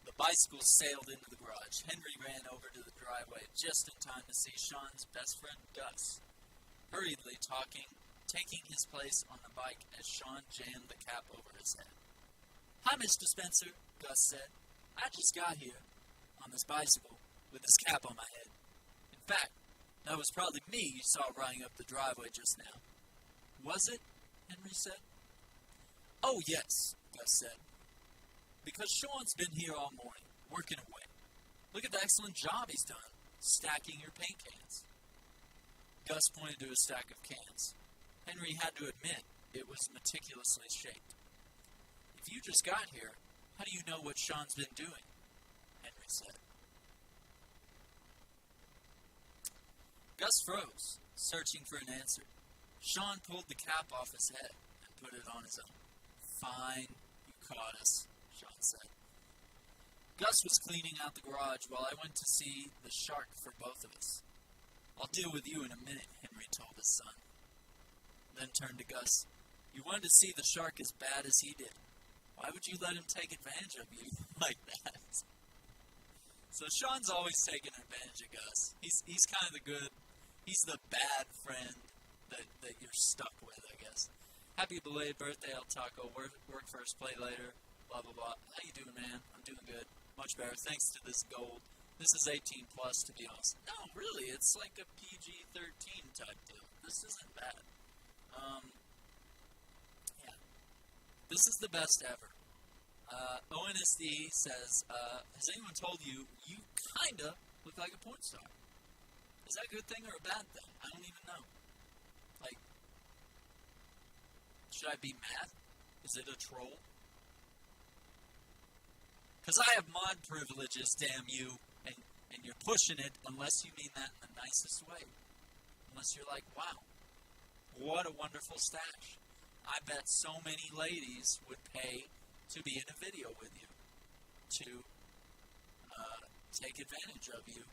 The bicycle sailed into the garage. Henry ran over to the driveway just in time to see Sean's best friend, Gus, hurriedly taking his place on the bike as Sean jammed the cap over his head. "Hi, Mr. Spencer," Gus said. "I just got here on this bicycle with this cap on my head. In fact, that was probably me you saw riding up the driveway just now." "Was it?" Henry said. "Oh, yes," Gus said. "Because Sean's been here all morning, working away. Look at the excellent job he's done, stacking your paint cans." Gus pointed to a stack of cans. Henry had to admit it was meticulously shaped. "If you just got here, how do you know what Sean's been doing?" Henry said. Gus froze, searching for an answer. Sean pulled the cap off his head and put it on his own. "Fine, you caught us," Sean said. "Gus was cleaning out the garage while I went to see the shark for both of us." "I'll deal with you in a minute," Henry told his son. Then turned to Gus. "You wanted to see the shark as bad as he did. Why would you let him take advantage of you like that?" So Sean's always taking advantage of Gus. He's kind of he's the bad friend that you're stuck with, I guess. "Happy belated birthday, El Taco. Work first, play later. Blah, blah, blah. How you doing, man?" "I'm doing good. Much better. Thanks to this gold. This is 18 plus, to be honest." "No, really. It's like a PG-13 type deal. This isn't bad." Yeah. "This is the best ever." ONSD says, "Has anyone told you you kinda look like a porn star?" Is that a good thing or a bad thing? I don't even know. Like, should I be mad? Is it a troll? Because I have mod privileges, damn you, and you're pushing it unless you mean that in the nicest way. Unless you're like, wow, what a wonderful stash. I bet so many ladies would pay to be in a video with you, take advantage of you.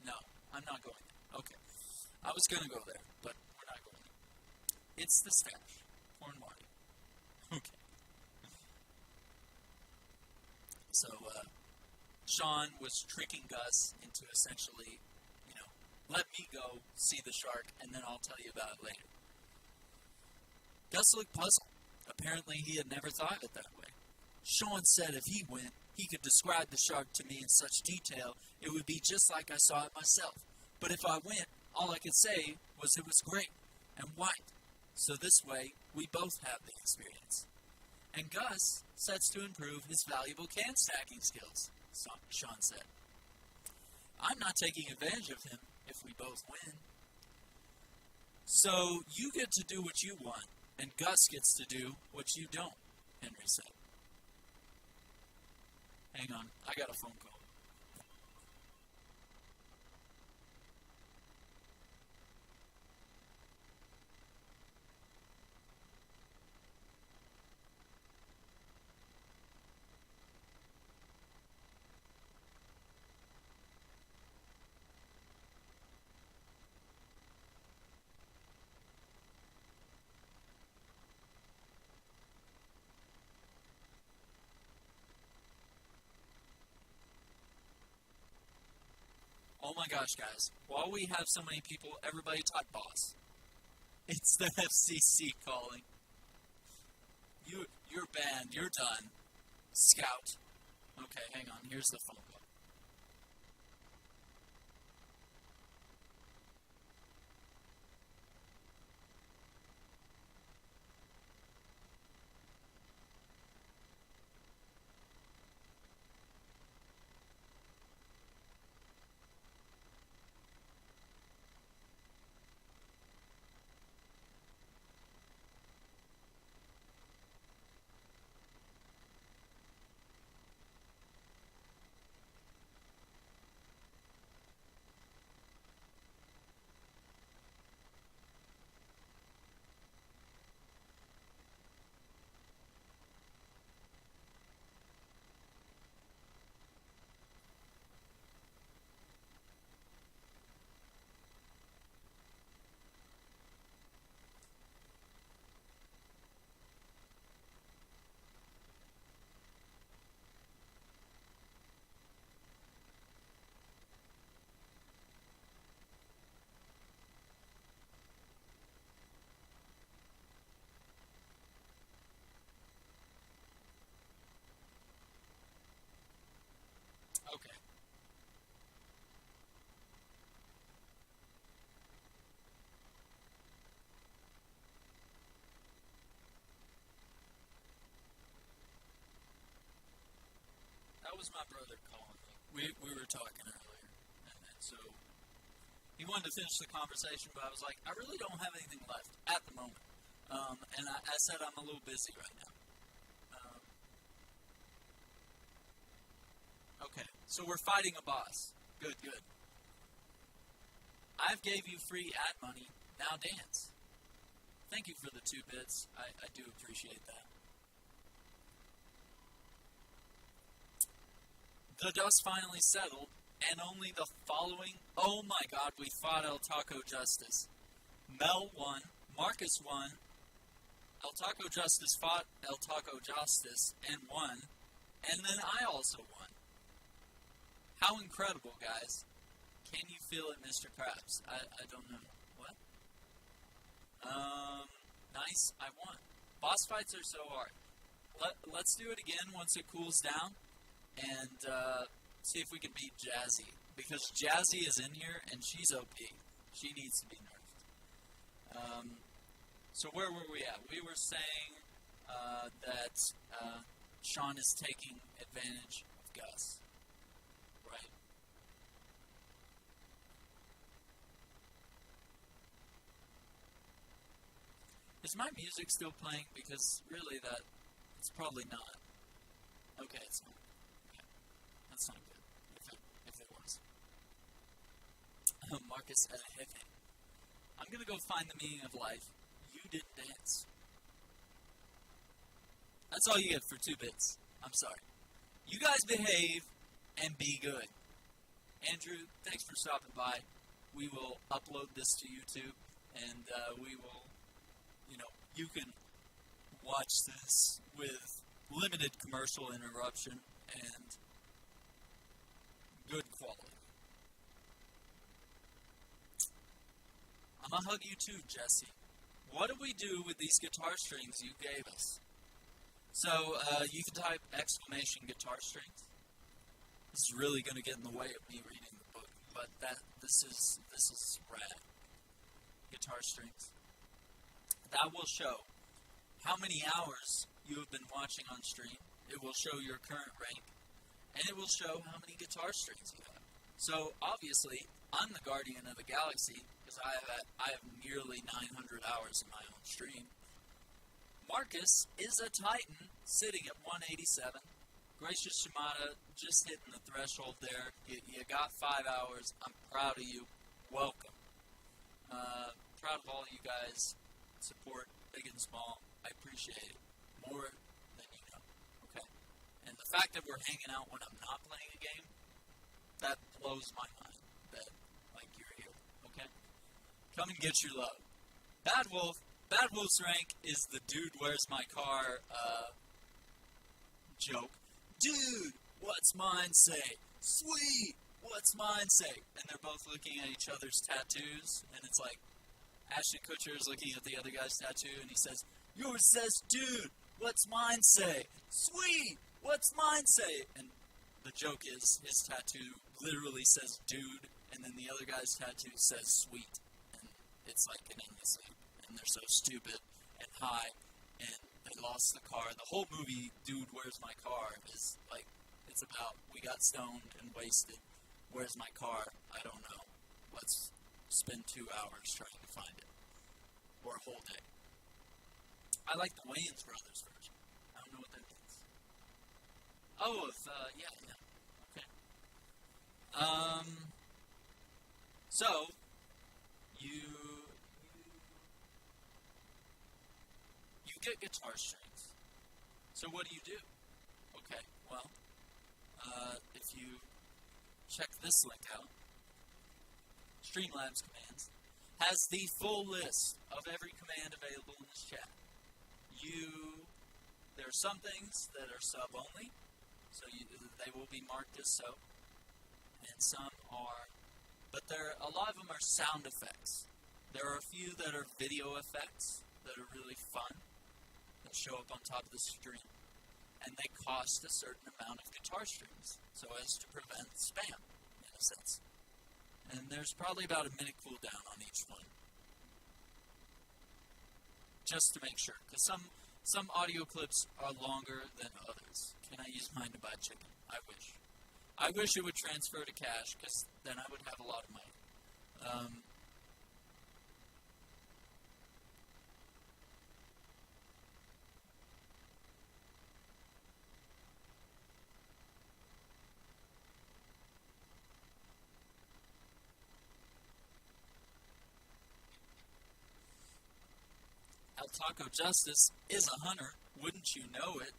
No, I'm not going there. Okay. I was going to go there, but we're not going there. It's the stash. Poor Marty. Okay. So, Sean was tricking Gus into essentially, let me go see the shark, and then I'll tell you about it later. Gus looked puzzled. Apparently, he had never thought of it that way. Sean said if he went, he could describe the shark to me in such detail, it would be just like I saw it myself. But if I went, all I could say was it was great and white. So this way, we both have the experience. And Gus sets to improve his valuable can stacking skills, Sean said. I'm not taking advantage of him if we both win. So you get to do what you want, and Gus gets to do what you don't, Henry said. Hang on, I got a phone call. Oh my gosh, guys. While we have so many people, everybody type boss. It's the FCC calling. You're banned. You're done. Scout. Okay, hang on. Here's the phone call. Okay. That was my brother calling me. We were talking earlier. And so he wanted to finish the conversation, but I was like, I really don't have anything left at the moment. And I said I'm a little busy right now. Okay, so we're fighting a boss. Good. I've gave you free ad money. Now dance. Thank you for the 2 bits. I do appreciate that. The dust finally settled, and only the following... Oh my god, we fought El Taco Justice. Mel won, Marcus won, El Taco Justice fought El Taco Justice and won, and then I also won. How incredible, guys. Can you feel it, Mr. Krabs? I don't know. What? Nice, I won. Boss fights are so hard. Let's do it again once it cools down, and see if we can beat Jazzy. Because Jazzy is in here, and she's OP. She needs to be nerfed. So where were we at? We were saying that Sean is taking advantage of Gus. Right. Is my music still playing? Because really it's probably not. Okay, it's not. Okay. That's not good. If it was. Marcus Jefe. I'm going to go find the meaning of life. You didn't dance. That's all you get for 2 bits. I'm sorry. You guys behave, and be good. Andrew, thanks for stopping by. We will upload this to YouTube, and we will, you can watch this with limited commercial interruption and good quality. I'm going to hug you too, Jesse. What do we do with these guitar strings you gave us? So, you can type exclamation guitar strings. This is really going to get in the way of me reading the book, but this is rad. Guitar strings. That will show how many hours you have been watching on stream. It will show your current rank, and it will show how many guitar strings you have. So, obviously, I'm the guardian of the galaxy, because I have nearly 900 hours in my own stream. Marcus is a titan, sitting at 187. Gracious Shimada, just hitting the threshold there. You got 5 hours. I'm proud of you. Welcome. Proud of all you guys. Support, big and small. I appreciate it more than you know. Okay? And the fact that we're hanging out when I'm not playing a game, that blows my mind. That, you're here. Okay? Come and get your love. Bad Wolf's rank is the dude where's my car joke. Dude, what's mine say? Sweet, what's mine say? And they're both looking at each other's tattoos, and it's like, Ashton Kutcher is looking at the other guy's tattoo, and he says, yours says, dude, what's mine say? Sweet, what's mine say? And the joke is, his tattoo literally says, dude, and then the other guy's tattoo says, sweet. And it's like an endless loop, and they're so stupid and high, and they lost the car. The whole movie, Dude, Where's My Car, is it's about, we got stoned and wasted. Where's my car? I don't know. Let's spend 2 hours trying to find it. Or a whole day. I like the Wayans Brothers version. I don't know what that means. Oh, yeah. Okay. So, you get guitar strings. So what do you do? Okay, well, if you check this link out, Streamlabs Commands has the full list of every command available in this chat. There are some things that are sub-only, so they will be marked as so, and some are, but a lot of them are sound effects. There are a few that are video effects that are really fun, that show up on top of the stream, and they cost a certain amount of guitar strings, so as to prevent spam, in a sense. And there's probably about a minute cooldown on each one. Just to make sure, because some audio clips are longer than others. Can I use mine to buy chicken? I wish. I wish it would transfer to cash, because then I would have a lot of money. El Taco Justice is a hunter, wouldn't you know it?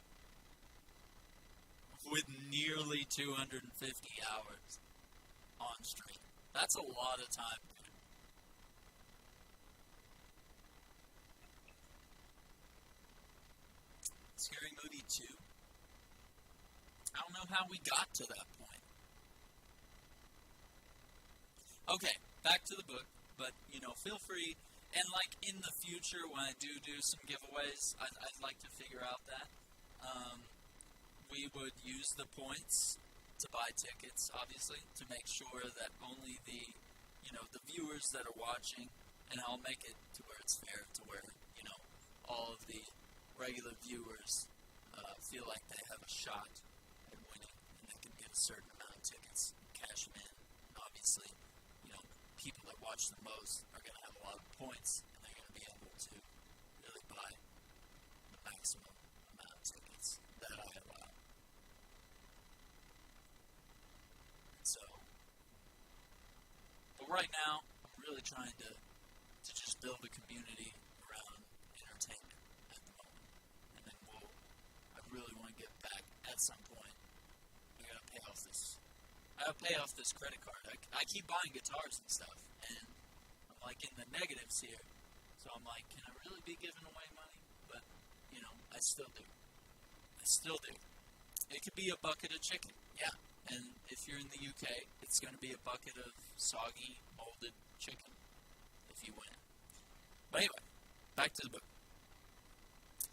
With nearly 250 hours on stream. That's a lot of time. Scary Movie 2. I don't know how we got to that point. Okay, back to the book, but, feel free. And, in the future, when I do some giveaways, I'd like to figure out that. We would use the points to buy tickets, obviously, to make sure that only the viewers that are watching, and I'll make it to where it's fair, to where, all of the regular viewers feel like they have a shot at winning, and they can get a certain amount of tickets and cash them in. And obviously, people that watch the most are going to have a lot of points, and they're going to be able to really buy the maximum amount of tickets that I allow. So, but right now, I'm really trying to just build a community around entertainment at the moment. And then I really want to get back at some point. I got to pay off this I gotta pay off this credit card. I keep buying guitars and stuff, and I'm like in the negatives here. So I'm like, can I really be giving away money? But, I still do. It could be a bucket of chicken, yeah. And if you're in the UK, it's going to be a bucket of soggy, molded chicken if you win. But anyway, back to the book.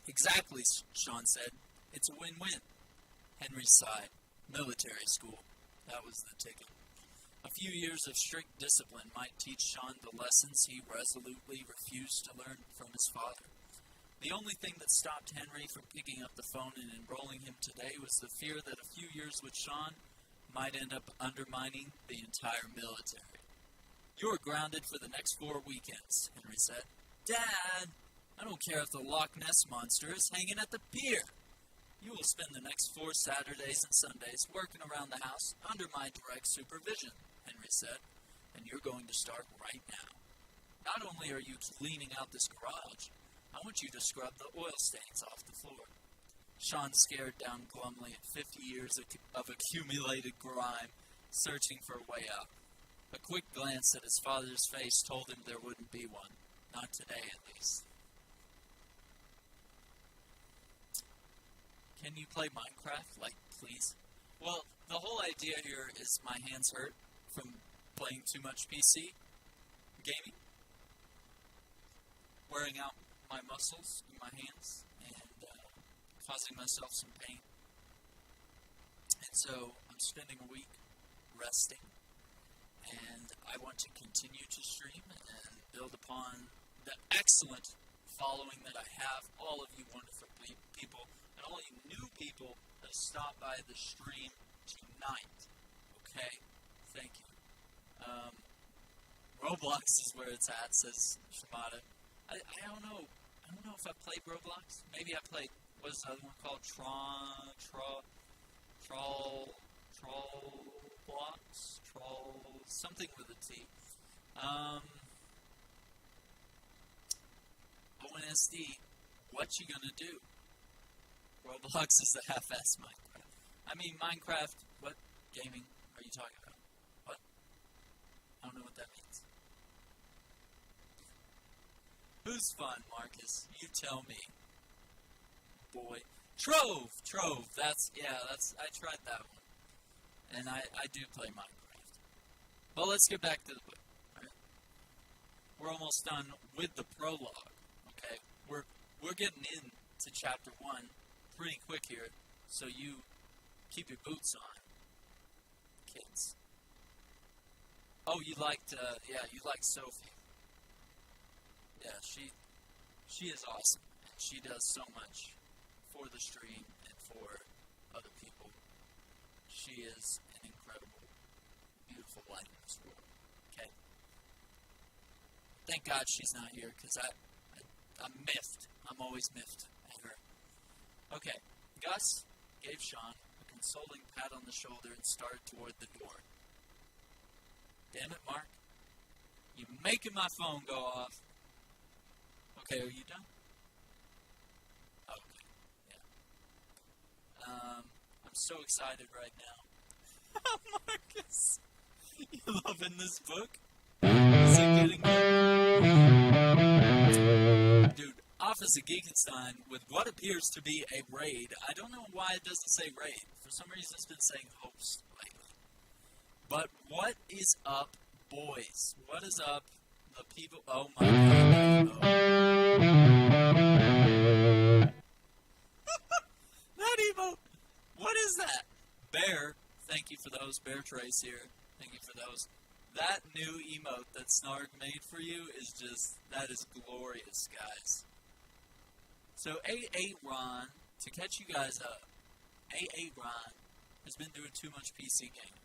Exactly, Sean said. It's a win-win. Henry sighed. Military school. That was the ticket. A few years of strict discipline might teach Sean the lessons he resolutely refused to learn from his father. The only thing that stopped Henry from picking up the phone and enrolling him today was the fear that a few years with Sean might end up undermining the entire military. You are grounded for the next 4 weekends, Henry said. Dad, I don't care if the Loch Ness Monster is hanging at the pier. You will spend the next 4 Saturdays and Sundays working around the house under my direct supervision, Henry said, and you're going to start right now. Not only are you cleaning out this garage, I want you to scrub the oil stains off the floor. Sean stared down glumly at 50 years of accumulated grime, searching for a way out. A quick glance at his father's face told him there wouldn't be one. Not today, at least. Can you play Minecraft? Please? Well, the whole idea here is my hands hurt from playing too much PC gaming. Wearing out my muscles in my hands and causing myself some pain. And so I'm spending a week resting, and I want to continue to stream and build upon the excellent following that I have, all of you wonderful people, and all you new people that stopped by the stream tonight. Okay? Thank you. Roblox is where it's at, says Shimada. I don't know. I don't know if I played Roblox. Maybe I played, what is the other one called? Something with a T. ONSD, what you gonna do? Roblox is the half-ass Minecraft. I mean, Minecraft, what gaming are you talking about? What? I don't know what that means. Who's fun, Marcus? You tell me. Boy. Trove! I tried that one. And I do play Minecraft. But let's get back to the book. Right? We're almost done with the prologue. Okay? We're getting into chapter 1 pretty quick here, so you keep your boots on, kids. Oh, you liked Sophie. Yeah, she is awesome. She does so much for the stream and for other people. She is an incredible, beautiful light in this world. Okay? Thank God she's not here, because I'm miffed. I'm always miffed at her. Okay, Gus gave Sean a consoling pat on the shoulder and started toward the door. Damn it, Mark. You're making my phone go off. Okay, are you done? Okay, yeah. I'm so excited right now. Marcus, you loving this book? Is it getting good? Dude, Office of Geekenstein with what appears to be a raid. I don't know why it doesn't say raid. For some reason it's been saying host lately. But what is up, boys? What is up, the people? Oh my God. That emote. What is that? Bear. Thank you for those. Bear Trace here. Thank you for those. That new emote that Snarg made for you is just, that is glorious, guys. So A8 Ron, to catch you guys up, A8 Ron has been doing too much PC gaming.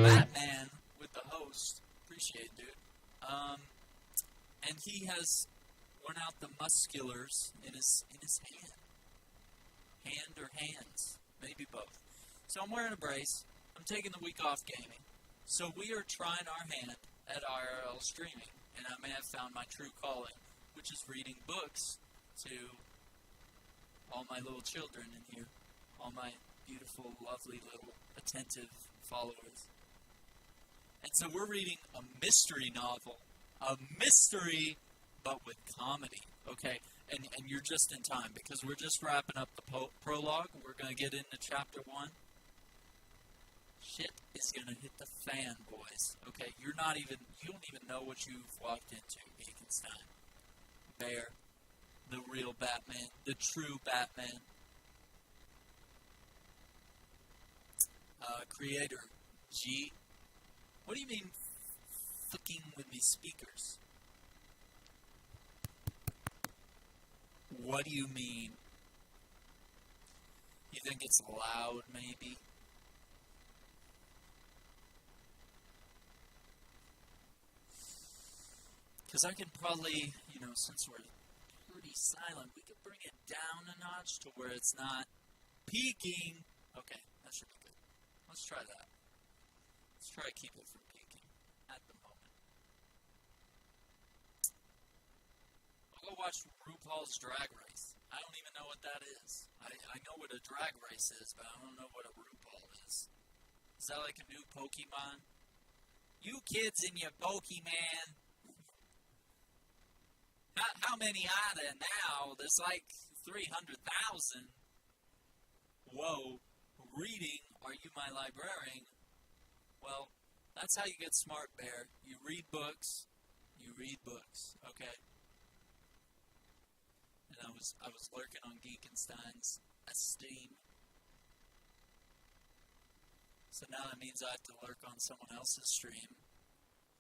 Batman with the host, appreciate it, dude. And he has worn out the musculars in his hand. Hand or hands, maybe both. So I'm wearing a brace. I'm taking the week off gaming. So we are trying our hand at IRL streaming. And I may have found my true calling, which is reading books to all my little children in here, all my beautiful, lovely little attentive followers. And so we're reading a mystery novel. A mystery, but with comedy, okay? And you're just in time, because we're just wrapping up the prologue. We're going to get into chapter 1. Shit is going to hit the fan, boys. Okay, you don't even know what you've walked into, Beaconstein. Bear, the real Batman, the true Batman. Creator, G. What do you mean, fucking with these speakers? What do you mean? You think it's loud, maybe? Because I can probably, since we're pretty silent, we could bring it down a notch to where it's not peaking. Okay, that should be good. Let's try that. Let's try to keep it from peaking at the moment. I'll go watch RuPaul's Drag Race. I don't even know what that is. I know what a drag race is, but I don't know what a RuPaul is. Is that like a new Pokemon? You kids in your Pokemon. How many are there now? There's like 300,000. Whoa. Reading, are you my librarian? Well, that's how you get smart, Bear. You read books. You read books, okay? And I was lurking on Geekenstein's esteem. So now that means I have to lurk on someone else's stream.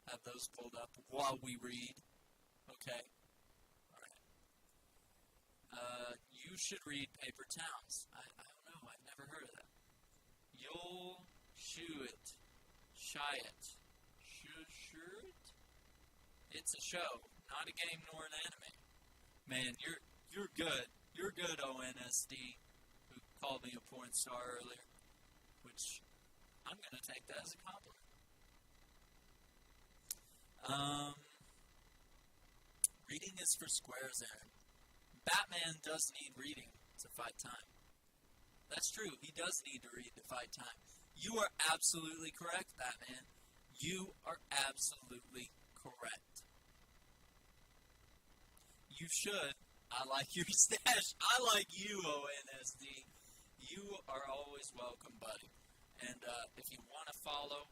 Have those pulled up while we read. Okay. You should read Paper Towns. I don't know. I've never heard of that. You'll Shoot It. Shy It. Sure It? It's a show, not a game nor an anime. Man, you're good. You're good, ONSD, who called me a porn star earlier, which I'm going to take that as a compliment. Reading is for squares, Aaron. Batman does need reading to fight time. That's true. He does need to read to fight time. You are absolutely correct, Batman. You are absolutely correct. You should. I like your stash. I like you, ONSD. You are always welcome, buddy. And if you want to follow,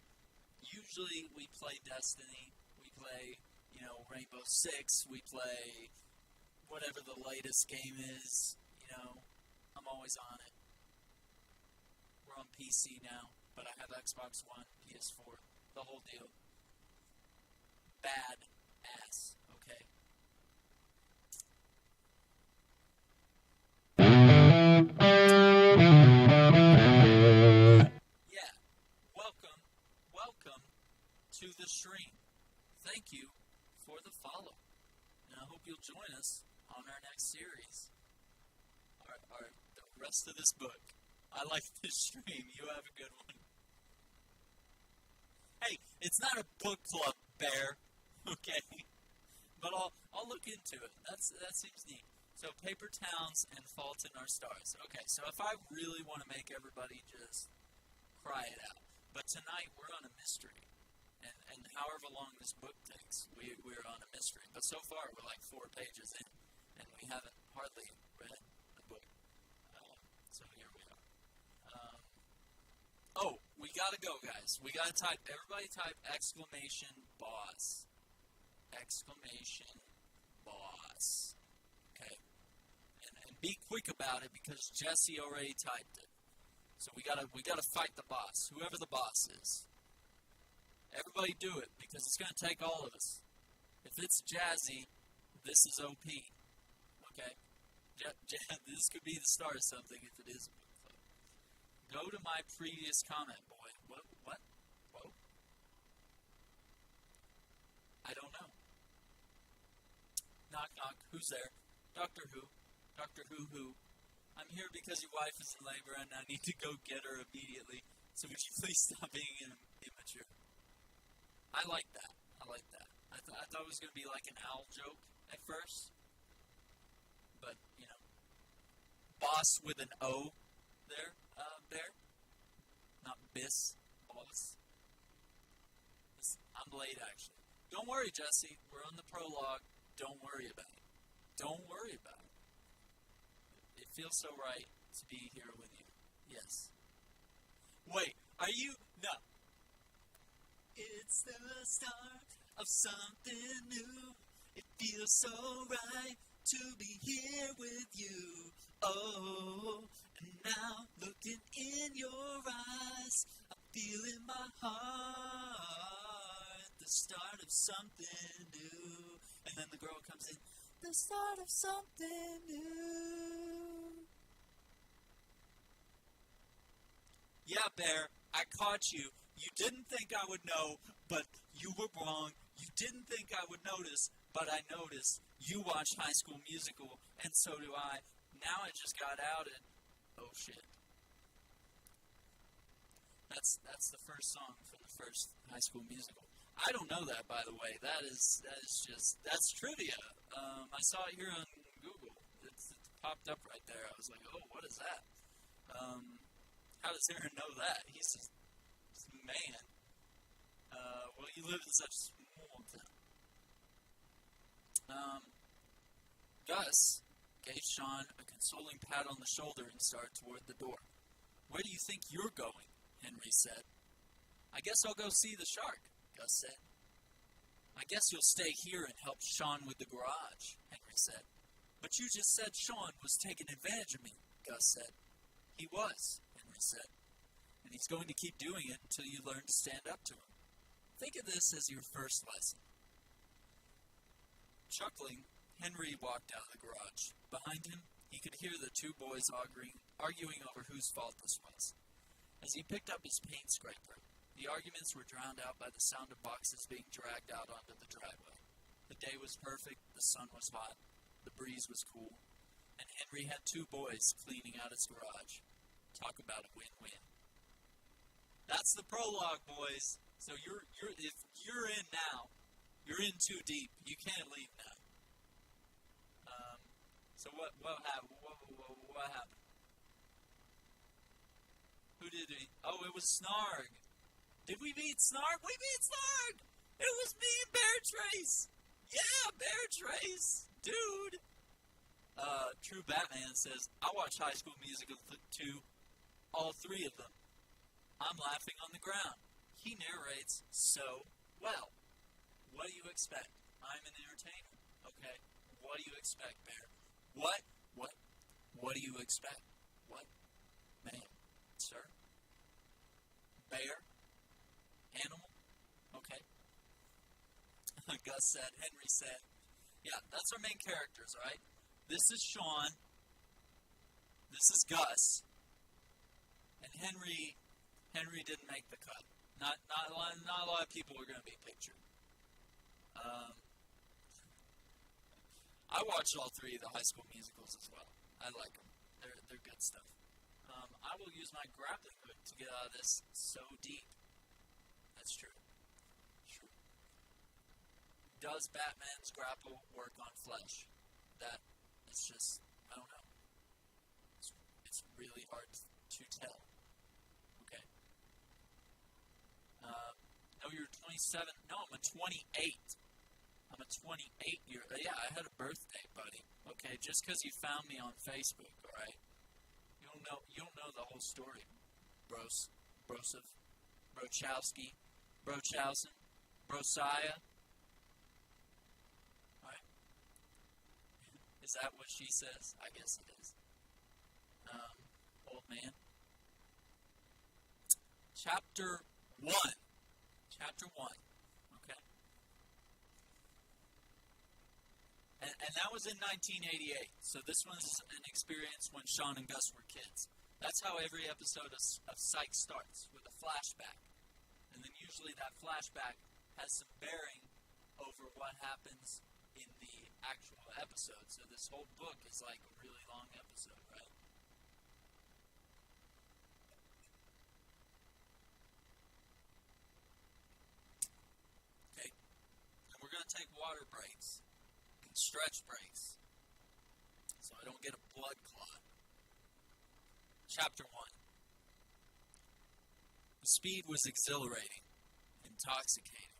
usually we play Destiny. We play, Rainbow Six. We play whatever the latest game is. I'm always on it. We're on PC now, but I have Xbox One, PS4, the whole deal. Bad ass, okay? Yeah, welcome to the stream. Thank you for the follow. And I hope you'll join us on our next series. The rest of this book. I like this stream. You have a good one. Hey, it's not a book club, Bear. Okay? But I'll look into it. That seems neat. So, Paper Towns and Fault in Our Stars. Okay, so if I really want to make everybody just cry it out. But tonight, we're on a mystery. And however long this book takes, we're on a mystery. But so far, we're like 4 pages in. And we haven't hardly read the book. So here we are. We gotta go, guys. We gotta everybody type exclamation boss. Exclamation boss. Okay? And be quick about it because Jesse already typed it. So we gotta fight the boss, whoever the boss is. Everybody do it because it's gonna take all of us. If it's Jazzy, this is OP. Okay? This could be the start of something if it is a book club. Go to my previous comment, boy. What? Whoa. I don't know. Knock, knock. Who's there? Doctor Who. Doctor Who. I'm here because your wife is in labor and I need to go get her immediately. So would you please stop being immature? I like that. I thought it was going to be like an owl joke at first. But, boss with an O there. boss. I'm late, actually. Don't worry, Jesse. We're on the prologue. Don't worry about it. Don't worry about it. It feels so right to be here with you. Yes. Wait, are you? No. It's the start of something new. It feels so right to be here with you. Oh, and now looking in your eyes, I feel in my heart the start of something new. And then the girl comes in, the start of something new. Yeah, Bear, I caught you. You didn't think I would know, but you were wrong. You didn't think I would notice, but I noticed. You watch High School Musical, and so do I. Now I just got out and, oh shit. That's the first song from the first High School Musical. I don't know that, by the way. That's trivia. I saw it here on Google. It popped up right there. I was like, oh, what is that? How does Aaron know that? He's just a man. Well, you live in such a small town. Gus gave Sean a consoling pat on the shoulder and started toward the door. Where do you think you're going? Henry said. I guess I'll go see the shark, Gus said. I guess you'll stay here and help Sean with the garage, Henry said. But you just said Sean was taking advantage of me, Gus said. He was, Henry said. And he's going to keep doing it until you learn to stand up to him. Think of this as your first lesson. Chuckling, Henry walked out of the garage. Behind him, he could hear the two boys arguing over whose fault this was. As he picked up his paint scraper, the arguments were drowned out by the sound of boxes being dragged out onto the driveway. The day was perfect, the sun was hot, the breeze was cool, and Henry had two boys cleaning out his garage. Talk about a win-win. That's the prologue, boys. So if you're in now, you're in too deep. You can't leave now. So what happened? What happened? Who did he? Oh, it was Snarg. Did we beat Snarg? We beat Snarg! It was me and Bear Trace! Yeah, Bear Trace! Dude! True Batman says, I watch High School Musical 2, all three of them. I'm laughing on the ground. He narrates so well. What do you expect? I'm an entertainer. Okay? What do you expect, Bear? What do you expect? What? Ma'am, sir? Bear? Animal? Okay. Gus said, Henry said, yeah, that's our main characters, right? This is Sean. This is Gus. And Henry didn't make the cut. Not a lot of people are going to be pictured. I watched all three of the High School Musicals as well. I like them. They're good stuff. I will use my grappling hook to get out of this so deep. That's true. Does Batman's grapple work on flesh? It's just, I don't know. It's really hard to tell. Okay. No, you're 27. No, I'm a 28. I'm a 28-year. Yeah, I had a birthday, buddy. Okay, just because you found me on Facebook, all right? You don't know the whole story, Brosov, Brochowski, Brochowsen, Brosiah. All right. Is that what she says? I guess it is. Old man. Chapter 1. Chapter 1. Okay. And that was in 1988. So this was an experience when Sean and Gus were kids. That's how every episode of Psych starts, with a flashback. And then usually that flashback has some bearing over what happens in the actual episode. So this whole book is like a really long episode, right? Okay. And we're going to take water breaks. Stretch breaks, so I don't get a blood clot. Chapter 1. The The speed was exhilarating, intoxicating.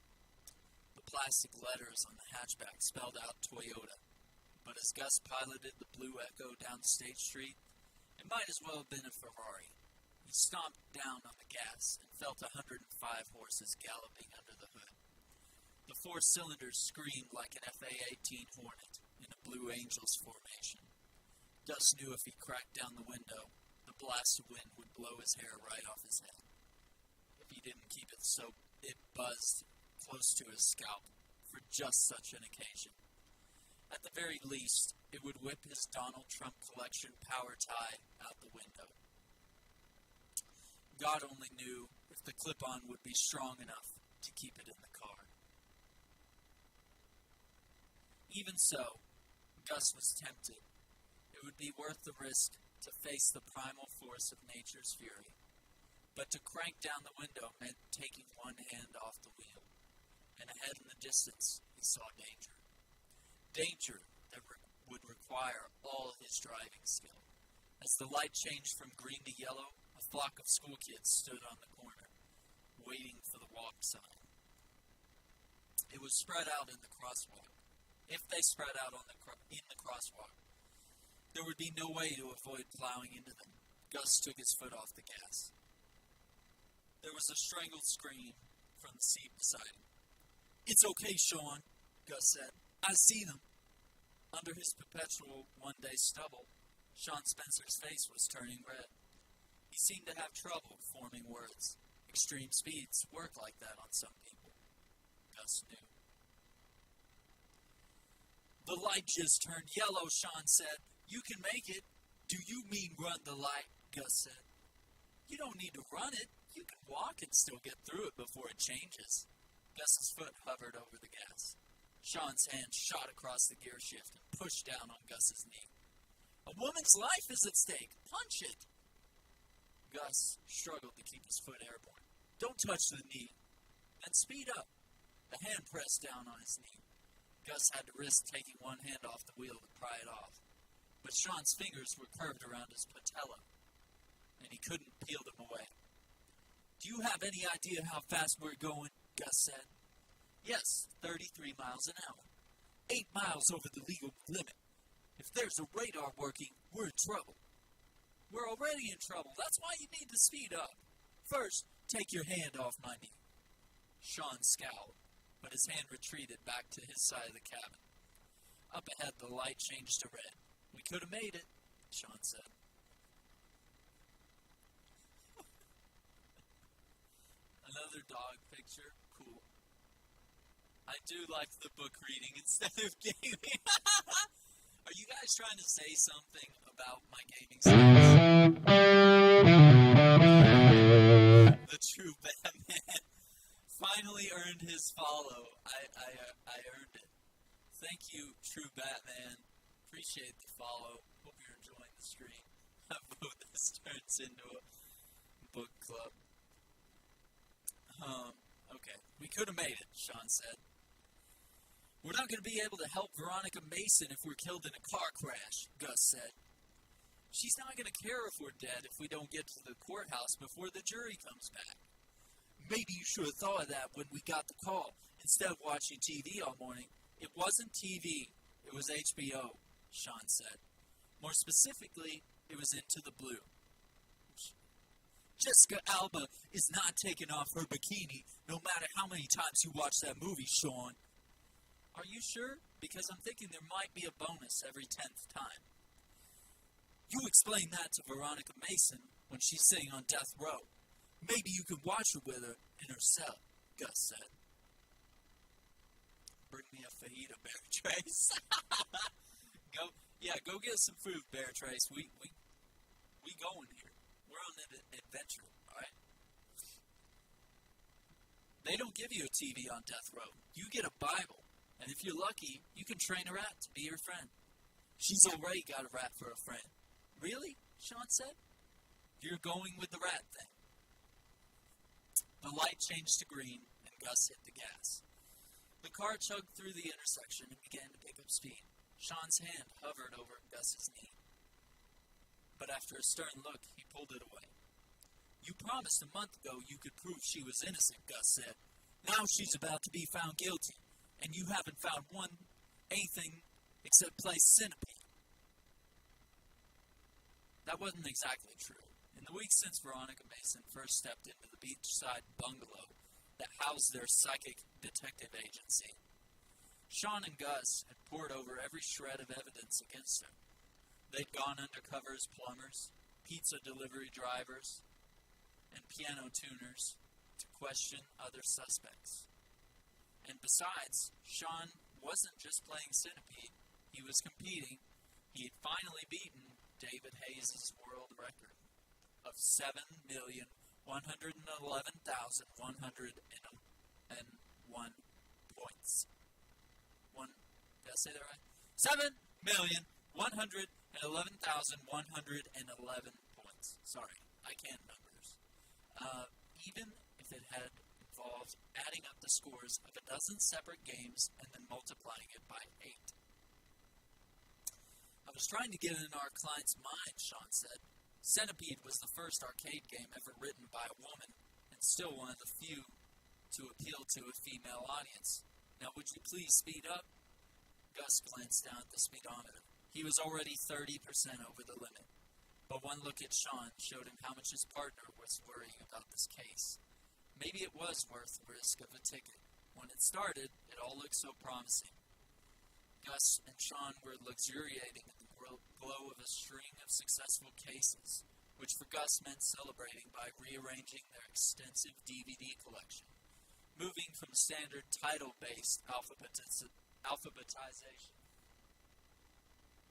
The plastic letters on the hatchback spelled out Toyota, but as Gus piloted the blue Echo down State Street, it might as well have been a Ferrari. He stomped down on the gas and felt 105 horses galloping under the hood. The four cylinders screamed like an FA-18 Hornet in a Blue Angels formation. Gus knew if he cracked down the window, the blast of wind would blow his hair right off his head. If he didn't keep it so it buzzed close to his scalp for just such an occasion. At the very least, it would whip his Donald Trump collection power tie out the window. God only knew if the clip-on would be strong enough to keep it in the car. Even so, Gus was tempted. It would be worth the risk to face the primal force of nature's fury. But to crank down the window meant taking one hand off the wheel. And ahead in the distance, he saw danger. Danger that would require all his driving skill. As the light changed from green to yellow, a flock of school kids stood on the corner, waiting for the walk sign. It was spread out in the crosswalk. If they spread out in the crosswalk, there would be no way to avoid plowing into them. Gus took his foot off the gas. There was a strangled scream from the seat beside him. "It's okay, Sean," Gus said. "I see them." Under his perpetual one-day stubble, Sean Spencer's face was turning red. He seemed to have trouble forming words. Extreme speeds work like that on some people. Gus knew. "The light just turned yellow," Sean said. "You can make it." "Do you mean run the light?" Gus said. "You don't need to run it. You can walk and still get through it before it changes." Gus's foot hovered over the gas. Sean's hand shot across the gear shift and pushed down on Gus's knee. "A woman's life is at stake. Punch it." Gus struggled to keep his foot airborne. "Don't touch the knee." "Then speed up." The hand pressed down on his knee. Gus had to risk taking one hand off the wheel to pry it off. But Sean's fingers were curved around his patella, and he couldn't peel them away. "Do you have any idea how fast we're going?" Gus said. "Yes, 33 miles an hour. 8 miles over the legal limit. If there's a radar working, we're in trouble." "We're already in trouble. That's why you need to speed up. First, take your hand off my knee." Sean scowled, but his hand retreated back to his side of the cabin. Up ahead, the light changed to red. "We could have made it," Sean said. Another dog picture. Cool. I do like the book reading instead of gaming. Are you guys trying to say something about my gaming skills? The true Batman finally earned his follow. I earned it. Thank you, true Batman. Appreciate the follow. Hope you're enjoying the stream. I hope this turns into a book club. Okay. "We could have made it," Sean said. "We're not going to be able to help Veronica Mason if we're killed in a car crash," Gus said. "She's not going to care if we're dead if we don't get to the courthouse before the jury comes back." "Maybe you should have thought of that when we got the call, instead of watching TV all morning." "It wasn't TV. It was HBO," Sean said. "More specifically, it was Into the Blue." "Jessica Alba is not taking off her bikini, no matter how many times you watch that movie, Sean." "Are you sure? Because I'm thinking there might be a bonus every 10th time." "You explain that to Veronica Mason when she's sitting on death row. Maybe you can watch her with her in her cell," Gus said. "Bring me a fajita, Bear Trace." Go get some food, Bear Trace. We going here. We're on an adventure, alright? "They don't give you a TV on death row. You get a Bible. And if you're lucky, you can train a rat to be your friend." "She's already got a rat for a friend." "Really?" Sean said. "You're going with the rat thing." The light changed to green, and Gus hit the gas. The car chugged through the intersection and began to pick up speed. Sean's hand hovered over Gus's knee. But after a stern look, he pulled it away. You promised a month ago you could prove she was innocent, Gus said. Now she's about to be found guilty, and you haven't found anything except place Centipede. That wasn't exactly true. In the weeks since Veronica Mason first stepped into the beachside bungalow that housed their psychic detective agency, Sean and Gus had pored over every shred of evidence against her. They'd gone undercover as plumbers, pizza delivery drivers, and piano tuners to question other suspects. And besides, Sean wasn't just playing Centipede. He was competing. He had finally beaten David Hayes' world record of 7,111,101 points. Did I say that right? 7,111,111 points. Sorry, I can't numbers. Even if it had involved adding up the scores of a dozen separate games and then multiplying it by 8. I was trying to get it in our client's mind, Sean said. Centipede was the first arcade game ever written by a woman, and still one of the few to appeal to a female audience. Now, would you please speed up? Gus glanced down at the speedometer. He was already 30% over the limit. But one look at Sean showed him how much his partner was worrying about this case. Maybe it was worth the risk of a ticket. When it started, it all looked so promising. Gus and Sean were luxuriating in the glow of a string of successful cases, which for Gus meant celebrating by rearranging their extensive DVD collection, moving from standard title-based alphabetization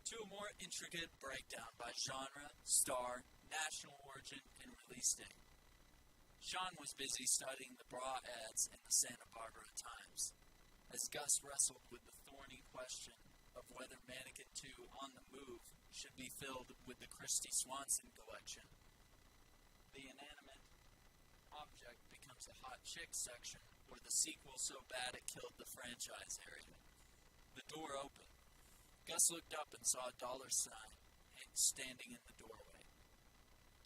to a more intricate breakdown by genre, star, national origin, and release date. Sean was busy studying the bra ads in the Santa Barbara Times, as Gus wrestled with the thorny question of whether Mannequin 2 On the Move should be filled with the Christy Swanson collection. The inanimate object becomes a hot chick section, or the sequel so bad it killed the franchise area. The door opened. Gus looked up and saw a dollar sign standing in the doorway.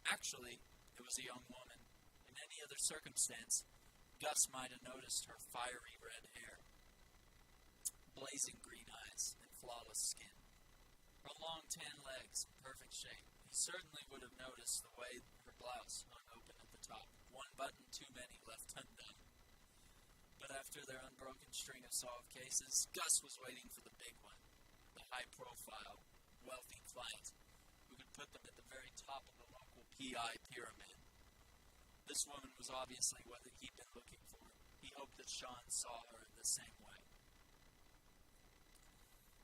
Actually, it was a young woman. In any other circumstance, Gus might have noticed her fiery red hair, blazing green eyes, and flawless skin. Her long tan legs in perfect shape. He certainly would have noticed the way her blouse hung open at the top, one button too many left undone. But after their unbroken string of solved cases, Gus was waiting for the big one. High-profile, wealthy client who could put them at the very top of the local PI pyramid. This woman was obviously what he'd been looking for. He hoped that Sean saw her the same way.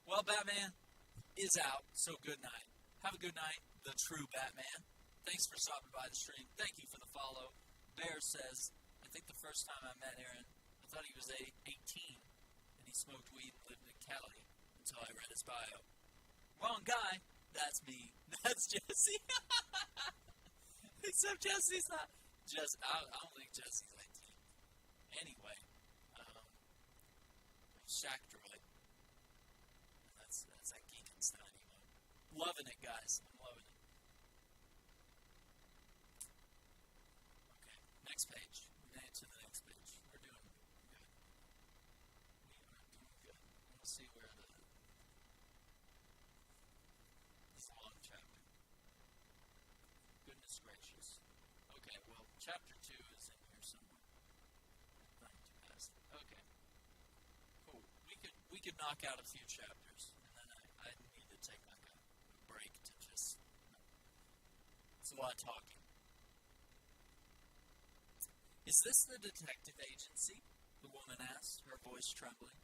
Well, Batman is out, so good night. Have a good night, the true Batman. Thanks for stopping by the stream. Thank you for the follow. Bear says, I think the first time I met Aaron, I thought he was 18, and he smoked weed and lived in Cali. Until I read his bio. Wrong guy. That's me. That's Jesse. Except Jesse's not. I don't think Jesse's 18. Anyway, Shaq Droid. That's that Geekenstein emote. Loving it, guys. I'm loving it. Okay, next page. We're going to the next page. We're doing good. We are doing good. We'll see where the Goodness gracious. Okay, well, chapter 2 is in here somewhere. Okay. Cool. We could knock out a few chapters, and then I need to take like a break to just. It's a lot of talking. Is this the detective agency? The woman asked, her voice trembling.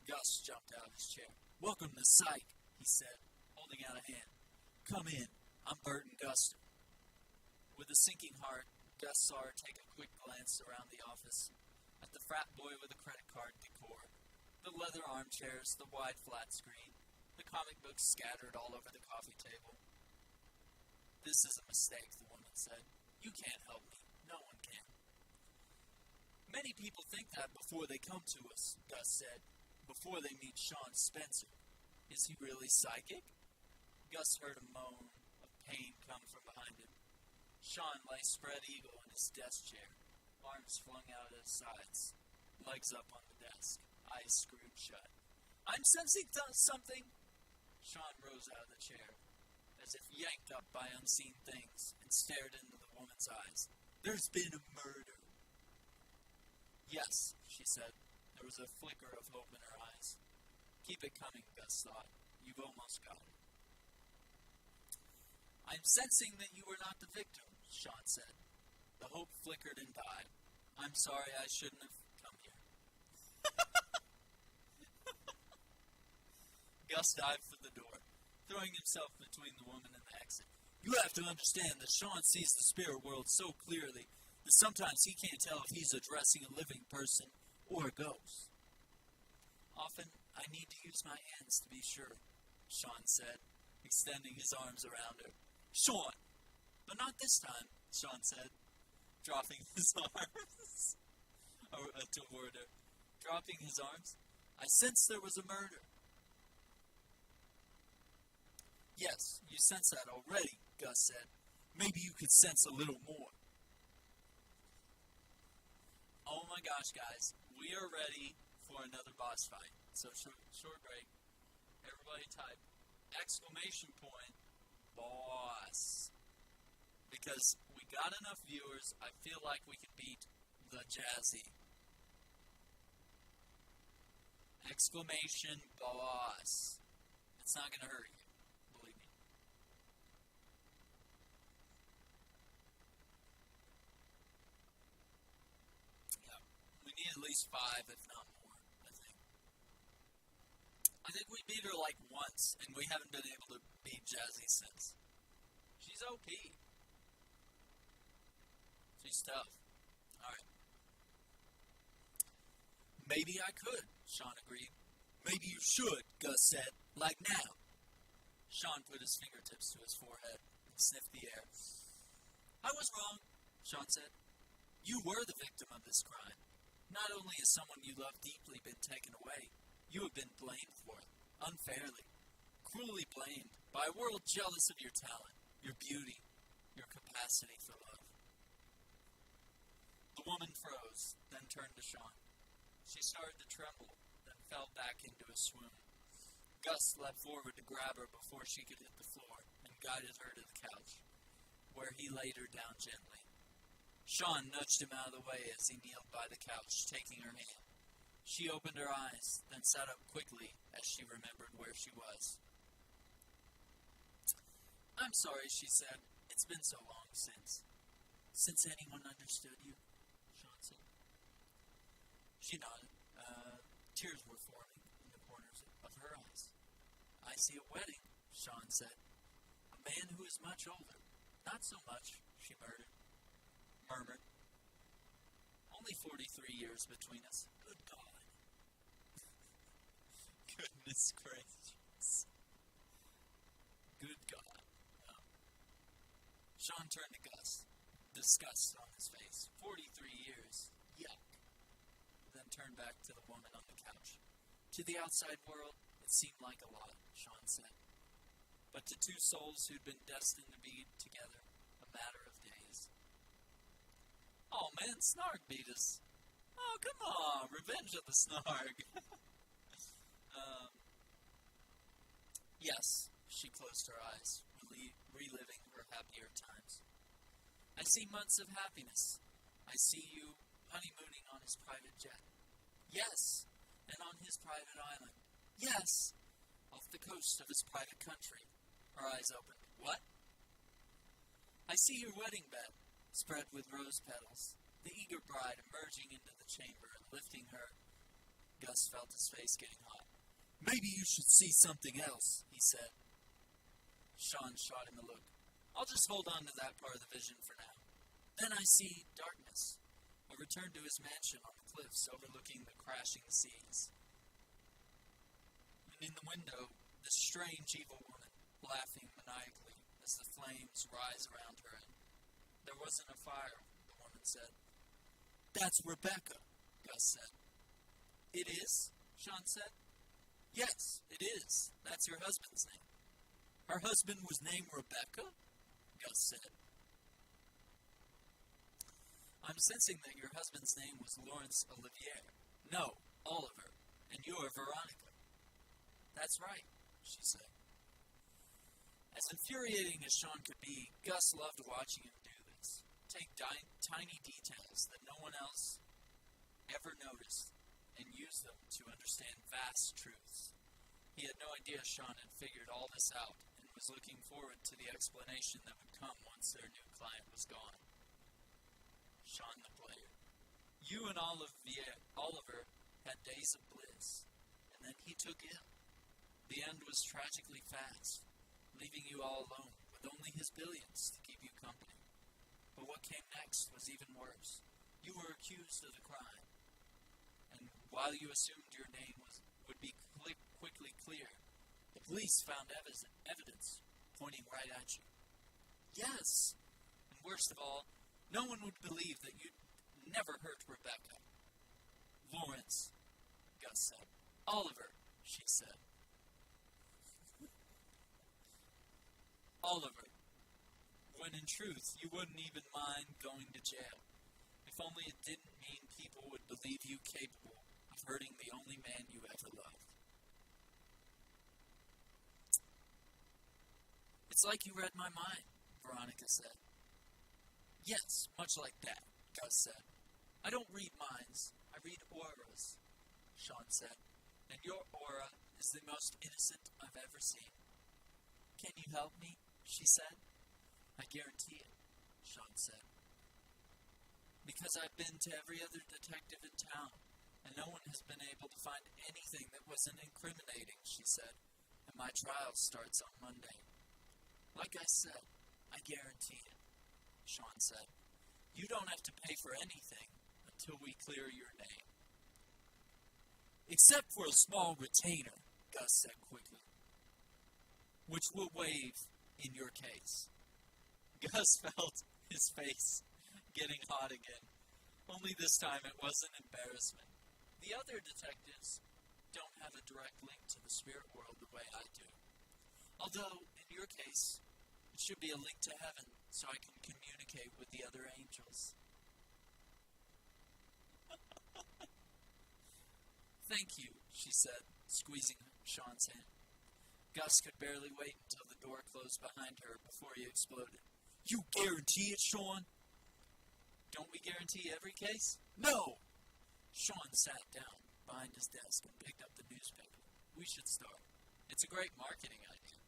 Gus jumped out of his chair. Welcome to Psych, he said, holding out a hand. Come in. I'm Burton Guster. With a sinking heart, Gus saw her take a quick glance around the office at the frat boy with a credit card decor, the leather armchairs, the wide flat screen, the comic books scattered all over the coffee table. This is a mistake, the woman said. You can't help me. No one can. Many people think that before they come to us, Gus said, before they meet Sean Spencer. Is he really psychic? Gus heard a moan of pain come from behind him. Sean lay spread eagle in his desk chair, arms flung out at his sides, legs up on the desk, eyes screwed shut. I'm sensing something. Sean rose out of the chair, as if yanked up by unseen things, and stared into the woman's eyes. There's been a murder. Yes, she said. There was a flicker of hope in her eyes. Keep it coming, Gus thought. You've almost got it. I'm sensing that you were not the victim, Sean said. The hope flickered and died. I'm sorry, I shouldn't have come here. Gus dived for the door, throwing himself between the woman and the exit. You have to understand that Sean sees the spirit world so clearly that sometimes he can't tell if he's addressing a living person or a ghost. Often, I need to use my hands to be sure, Sean said, extending his arms around her. Sean! But not this time, Sean said, dropping his arms toward her. Dropping his arms? I sensed there was a murder. Yes, you sense that already, Gus said. Maybe you could sense a little more. Oh my gosh, guys. We are ready for another boss fight. So, short break. Everybody type exclamation point, boss. Because we got enough viewers, I feel like we can beat the Jazzy. Exclamation, boss. It's not going to hurt you. Believe me. Yeah. We need at least 5, if not more, I think. I think we beat her like once, and we haven't been able to beat Jazzy since. She's OP. She's tough. Alright. Maybe I could, Sean agreed. Maybe you should, Gus said. Like now. Sean put his fingertips to his forehead and sniffed the air. I was wrong, Sean said. You were the victim of this crime. Not only has someone you love deeply been taken away, you have been blamed for it, unfairly, cruelly blamed by a world jealous of your talent, your beauty, your capacity for love. The woman froze, then turned to Sean. She started to tremble, then fell back into a swoon. Gus leapt forward to grab her before she could hit the floor and guided her to the couch, where he laid her down gently. Sean nudged him out of the way as he kneeled by the couch, taking her hand. She opened her eyes, then sat up quickly as she remembered where she was. I'm sorry, she said. It's been so long since. Since anyone understood you, Sean said. She nodded. Tears were forming in the corners of her eyes. I see a wedding, Sean said. A man who is much older. Not so much, she murmured. Only 43 years between us. Good God. Goodness gracious. Good God. Oh. Sean turned to Gus, disgust on his face. 43 years. Yuck. Then turned back to the woman on the couch. To the outside world, it seemed like a lot, Sean said. But to two souls who'd been destined to be together, a matter of days. Oh man, Snarg beat us. Oh, come on, revenge of the Snarg. Yes, she closed her eyes, reliving her happier times. I see months of happiness. I see you honeymooning on his private jet. Yes, and on his private island. Yes, off the coast of his private country. Her eyes opened. What? I see your wedding bed, spread with rose petals, the eager bride emerging into the chamber and lifting her. Gus felt his face getting hot. Maybe you should see something else, he said. Sean shot him a look. I'll just hold on to that part of the vision for now. Then I see darkness. A return to his mansion on the cliffs overlooking the crashing seas. And in the window, this strange evil woman, laughing maniacally as the flames rise around her. There wasn't a fire, the woman said. That's Rebecca, Gus said. It is? Sean said. Yes, it is. That's your husband's name. Her husband was named Rebecca? Gus said. I'm sensing that your husband's name was Lawrence Olivier. No, Oliver. And you're Veronica. That's right, she said. As infuriating as Sean could be, Gus loved watching him do this. Take tiny details that no one else ever noticed and use them to understand vast truths. He had no idea Sean had figured all this out and was looking forward to the explanation that would come once their new client was gone. Sean the player. You and Oliver had days of bliss, and then he took ill. The end was tragically fast, leaving you all alone with only his billions to keep you company. But what came next was even worse. You were accused of the crime, and while you assumed your name would be quickly clear, the police found evidence pointing right at you. Yes, and worst of all, no one would believe that you'd never hurt Rebecca. Lawrence, Gus said. Oliver, she said. Oliver, when in truth you wouldn't even mind going to jail, if only it didn't mean people would believe you capable of hurting the only man you ever loved. It's like you read my mind, Veronica said. Yes, much like that, Gus said. I don't read minds, I read auras, Sean said. And your aura is the most innocent I've ever seen. Can you help me? She said. I guarantee it, Sean said. Because I've been to every other detective in town, and no one has been able to find anything that wasn't incriminating, she said. And my trial starts on Monday. Like I said, I guarantee it, Sean said. You don't have to pay for anything until we clear your name. Except for a small retainer, Gus said quickly, which we'll waive in your case. Gus felt his face getting hot again. Only this time it wasn't embarrassment. The other detectives don't have a direct link to the spirit world the way I do. Although, in your case, it should be a link to heaven so I can communicate with the other angels. Thank you, she said, squeezing Sean's hand. Gus could barely wait until the door closed behind her before he exploded. You guarantee it, Sean? Don't we guarantee every case? No! Sean sat down behind his desk and picked up the newspaper. We should start. It's a great marketing idea.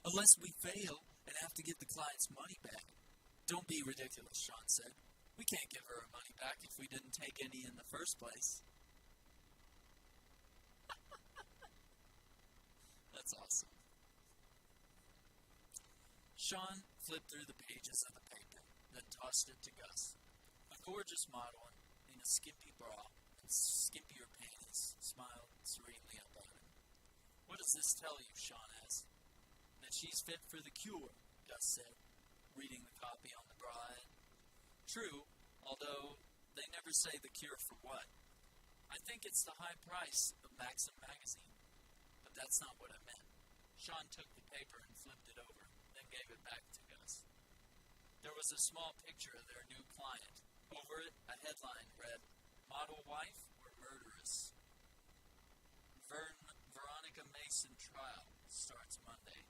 Unless we fail and have to give the client's money back. Don't be ridiculous, Sean said. We can't give her her money back if we didn't take any in the first place. That's awesome. Sean flipped through the pages of the paper, then tossed it to Gus. A gorgeous model in a skimpy bra and skimpier panties smiled serenely up at him. What does this tell you, Sean asked. That she's fit for the cure, Gus said, reading the copy on the bra ad. True, although they never say the cure for what. I think it's the high price of Maxim magazine. But that's not what I meant. Sean took the paper and flipped it over, then gave it back to Gus. There was a small picture of their new client. Over it, a headline read, Model Wife or Murderess? Veronica Mason trial starts Monday.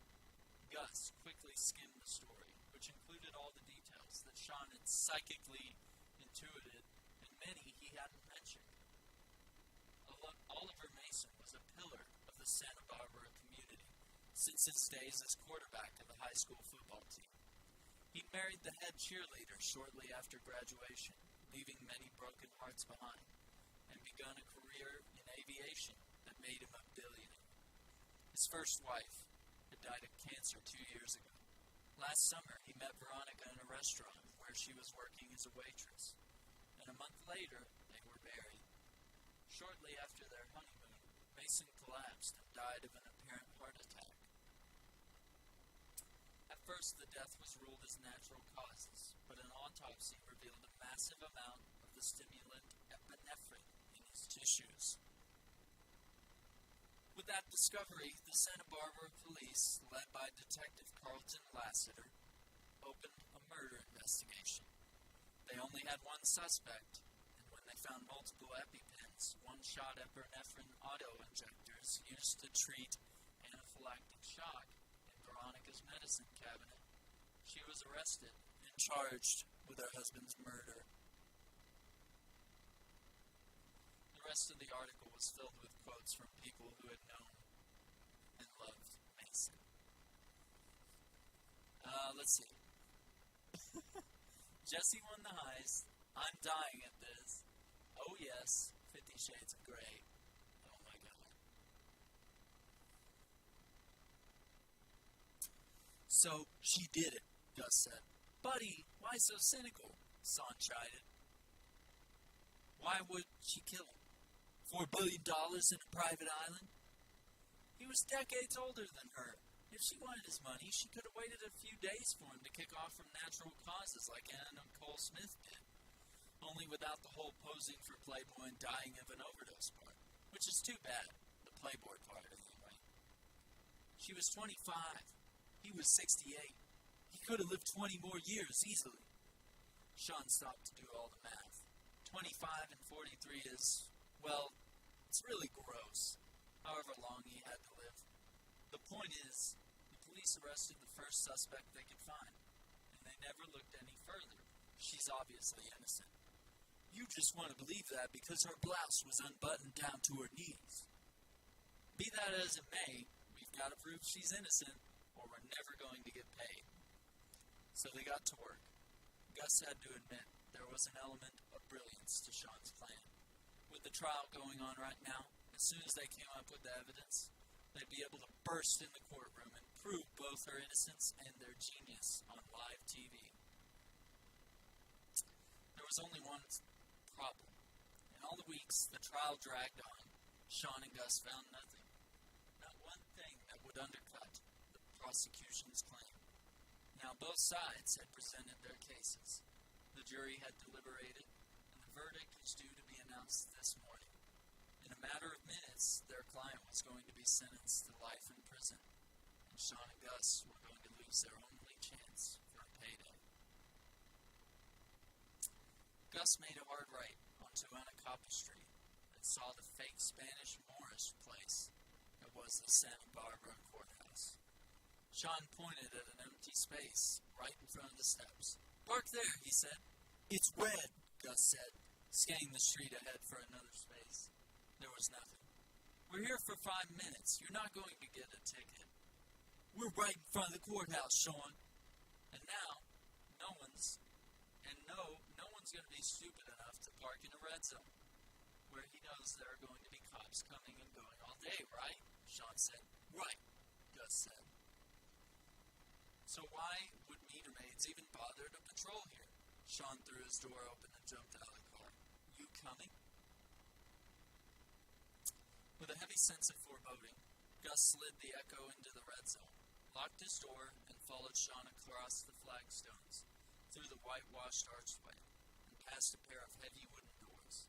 Gus quickly skimmed the story, which included all the details that Sean had psychically intuited and many he hadn't mentioned. Oliver Mason was a pillar of the Santa Barbara community since his days as quarterback of the high school football team. He married the head cheerleader shortly after graduation, leaving many broken hearts behind, and begun a career in aviation that made him a billionaire. His first wife had died of cancer 2 years ago. Last summer, he met Veronica in a restaurant where she was working as a waitress, and a month later, they were married. Shortly after their honeymoon, Mason collapsed and died of an apparent heart attack. At first, the death was ruled as natural causes, but an autopsy revealed a massive amount of the stimulant epinephrine in his tissues. With that discovery, the Santa Barbara police, led by Detective Carlton Lassiter, opened a murder investigation. They only had one suspect, and when they found multiple EpiPens, one-shot epinephrine auto-injectors used to treat anaphylactic shock in Veronica's medicine cabinet, she was arrested and charged with her husband's murder. The rest of the article was filled with quotes from people who had known and loved Mason. Let's see. Jesse won the heist. I'm dying at this. Oh yes, 50 Shades of Grey. Oh my god. So, she did it, Gus said. Buddy, why so cynical? Son chided. Why would she kill him? $4 billion in a private island? He was decades older than her. If she wanted his money, she could have waited a few days for him to kick off from natural causes like Anna Nicole Smith did. Only without the whole posing for Playboy and dying of an overdose part. Which is too bad. The Playboy part, anyway. She was 25. He was 68. He could have lived 20 more years easily. Sean stopped to do all the math. 25 and 43 is, well, it's really gross. However long he had to live. The point is, the police arrested the first suspect they could find, and they never looked any further. She's obviously innocent. You just want to believe that because her blouse was unbuttoned down to her knees. Be that as it may, we've got to prove she's innocent, or we're never going to get paid. So they got to work. Gus had to admit there was an element of brilliance to Sean's plan. With the trial going on right now, as soon as they came up with the evidence, they'd be able to burst in the courtroom and prove both her innocence and their genius on live TV. There was only one problem. In all the weeks the trial dragged on, Sean and Gus found nothing. Not one thing that would undercut the prosecution's claim. Now both sides had presented their cases. The jury had deliberated, and the verdict was due to be announced this morning. In a matter of minutes, their client was going to be sentenced to life in prison, and Sean and Gus were going to lose their only chance for a payday. Gus made a hard right onto Anacapa Street and saw the fake Spanish Moorish place that was the Santa Barbara courthouse. Sean pointed at an empty space right in front of the steps. Park there, he said. It's red, Gus said, scanning the street ahead for another space. There was nothing. We're here for 5 minutes. You're not going to get a ticket. We're right in front of the courthouse, Sean. And now, no one's going to be stupid enough to park in a red zone, where he knows there are going to be cops coming and going all day, right? Sean said. Right, Gus said. So why would meter maids even bother to patrol here? Sean threw his door open and jumped out of the car. You coming? With a heavy sense of foreboding, Gus slid the Echo into the red zone, locked his door, and followed Sean across the flagstones, through the whitewashed archway, and past a pair of heavy wooden doors.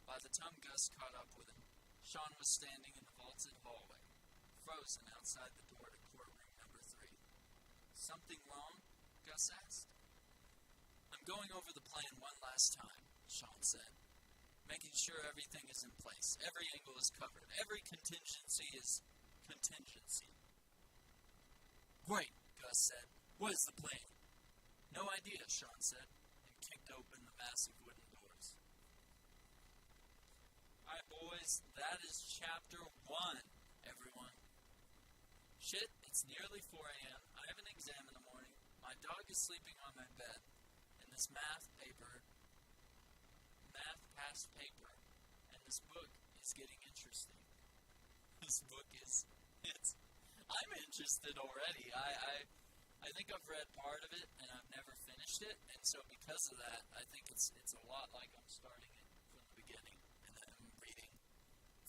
By the time Gus caught up with him, Sean was standing in the vaulted hallway, frozen outside the door to courtroom number 3. Something wrong? Gus asked. I'm going over the plan one last time, Sean said. Making sure everything is in place. Every angle is covered. Every contingency is contingency. Great, Gus said. What is the plan? No idea, Sean said, and kicked open the massive wooden doors. Alright, boys, that is chapter 1, everyone. Shit, it's nearly 4 a.m. I have an exam in the morning. My dog is sleeping on my bed. And this math past paper, and this book is getting interesting. This book is, I'm interested already. I think I've read part of it, and I've never finished it, and so because of that, I think it's a lot like I'm starting it from the beginning, and I'm reading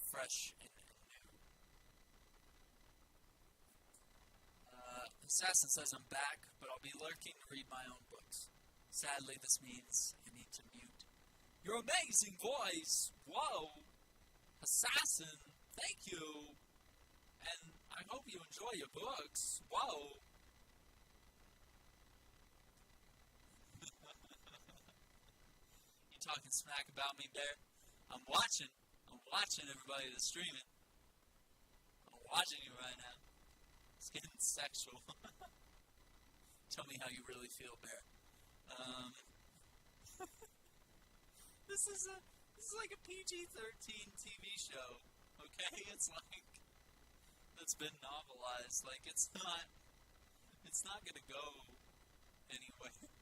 fresh and new. Assassin says I'm back, but I'll be lurking to read my own books. Sadly, this means I need to mute. Your amazing voice! Whoa! Assassin, thank you! And I hope you enjoy your books. Whoa! talking smack about me, Bear. I'm watching everybody that's streaming. I'm watching you right now. It's getting sexual. Tell me how you really feel, Bear. This is like a PG-13 TV show, okay? It's like that's been novelized. Like it's not gonna go anywhere.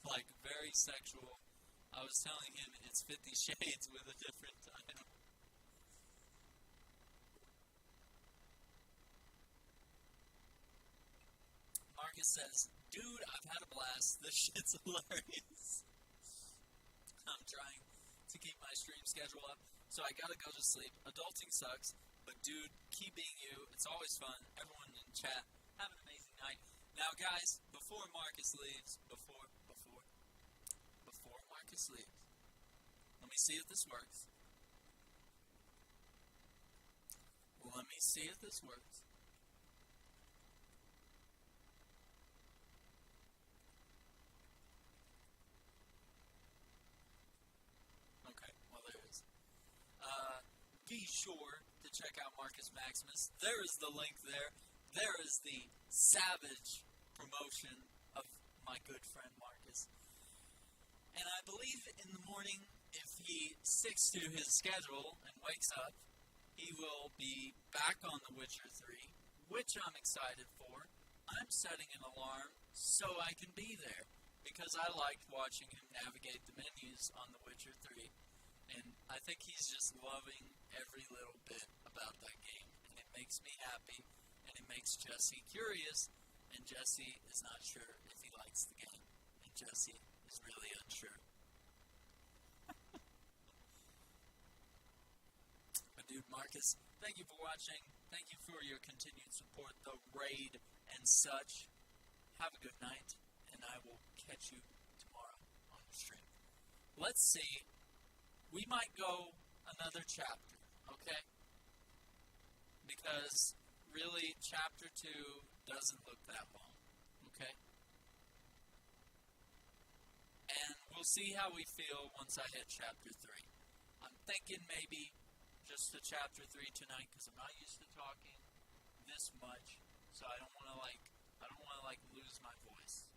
Like very sexual. I was telling him it's 50 Shades with a different title. Marcus says, dude, I've had a blast. This shit's hilarious. I'm trying to keep my stream schedule up, so I gotta go to sleep. Adulting sucks, but dude, keep being you. It's always fun. Everyone in chat, have an amazing night. Now, guys, before Marcus leaves, before Marcus leaves, let me see if this works. Let me see if this works. Okay, well there it is. Be sure to check out Marcus Maximus. There is the link there. There is the savage promotion of my good friend Marcus. And I believe in the morning, if he sticks to his schedule and wakes up, he will be back on The Witcher 3, which I'm excited for. I'm setting an alarm so I can be there, because I liked watching him navigate the menus on The Witcher 3. And I think he's just loving every little bit about that game. And it makes me happy, and it makes Jesse curious, and Jesse is not sure if he likes the game. And Jesse is really unsure. But dude, Marcus, thank you for watching. Thank you for your continued support, the raid and such. Have a good night, and I will catch you tomorrow on the stream. Let's see. We might go another chapter, okay? Because really, chapter 2 doesn't look that long, okay? And we'll see how we feel once I hit chapter 3. I'm thinking maybe just a chapter 3 tonight, because I'm not used to talking this much, so I don't want to lose my voice,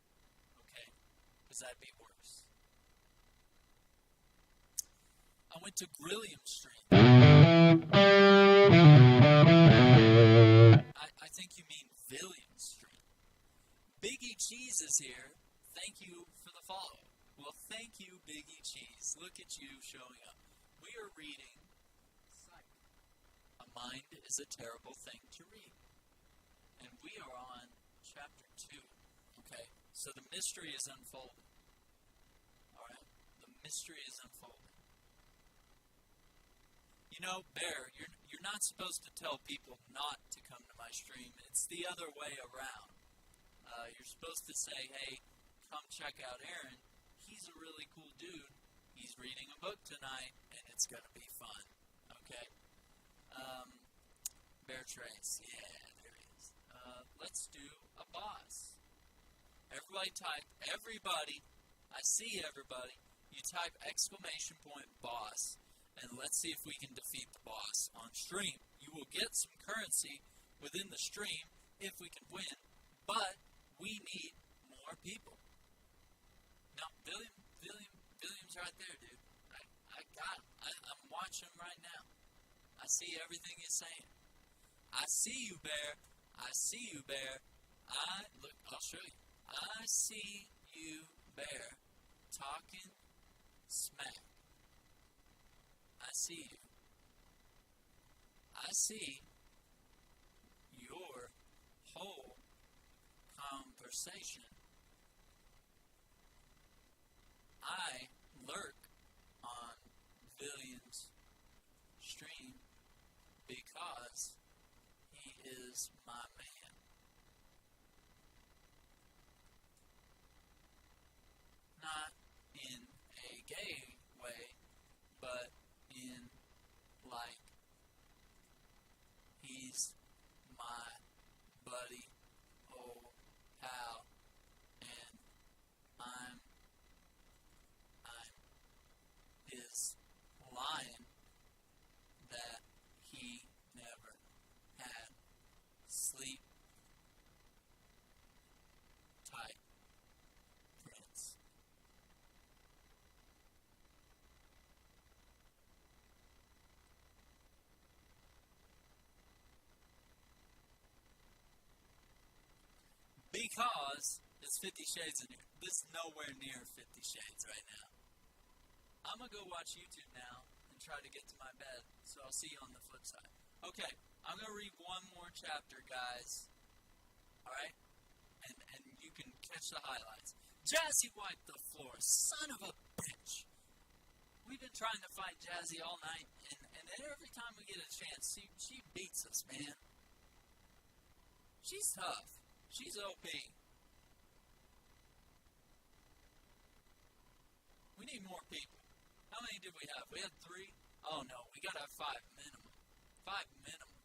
okay? Because that'd be worse. I went to Grilliam Street. I think you mean Villiam Street. Biggie Cheese is here. Thank you for the follow. Well, thank you, Biggie Cheese. Look at you showing up. We are reading Psych. A mind is a terrible thing to read. And we are on chapter 2. Okay? So the mystery is unfolding. Alright? The mystery is unfolding. You know, Bear, you're not supposed to tell people not to come to my stream. It's the other way around. You're supposed to say, hey, come check out Aaron. He's a really cool dude. He's reading a book tonight, and it's going to be fun. Okay? Bear Trace. Yeah, there he is. Let's do a boss. Everybody type, everybody. I see everybody. You type exclamation point boss. And let's see if we can defeat the boss on stream. You will get some currency within the stream if we can win, but we need more people. Now, William's right there, dude. I got him. I'm watching him right now. I see everything he's saying. I see you, Bear. I see you, Bear. Look, I'll show you. I see you, Bear, talking smack. I see you. I see your whole conversation. I lurk on Villian's stream because he is my man. Not in a gay way, but in like he's my buddy, old pal, and I'm Because it's 50 Shades in here. This is nowhere near 50 Shades right now. I'm going to go watch YouTube now and try to get to my bed. So I'll see you on the flip side. Okay, I'm going to read one more chapter, guys. Alright? And you can catch the highlights. Jazzy wiped the floor. Son of a bitch. We've been trying to fight Jazzy all night, and every time we get a chance, she beats us, man. She's tough. She's OP. We need more people. How many did we have? We had 3? Oh no, we gotta have 5 minimum. 5 minimum.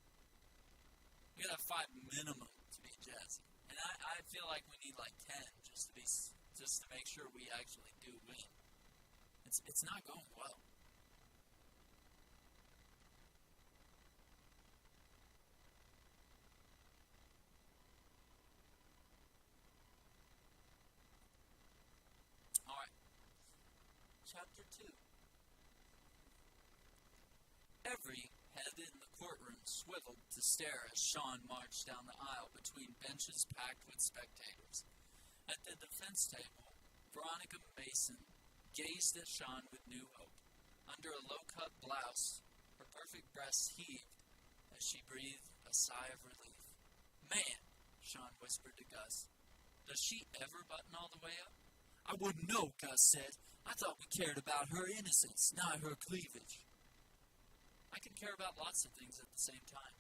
We gotta have 5 minimum to beat Jazzy. And I feel like we need like 10 just to make sure we actually do win. It's not going well. Alright. Chapter 2. Every head in the courtroom swiveled to stare as Sean marched down the aisle between benches packed with spectators. At the defense table, Veronica Mason gazed at Sean with new hope. Under a low-cut blouse, her perfect breasts heaved as she breathed a sigh of relief. Man, Sean whispered to Gus, does she ever button all the way up? I wouldn't know, Gus said. I thought we cared about her innocence, not her cleavage. I can care about lots of things at the same time.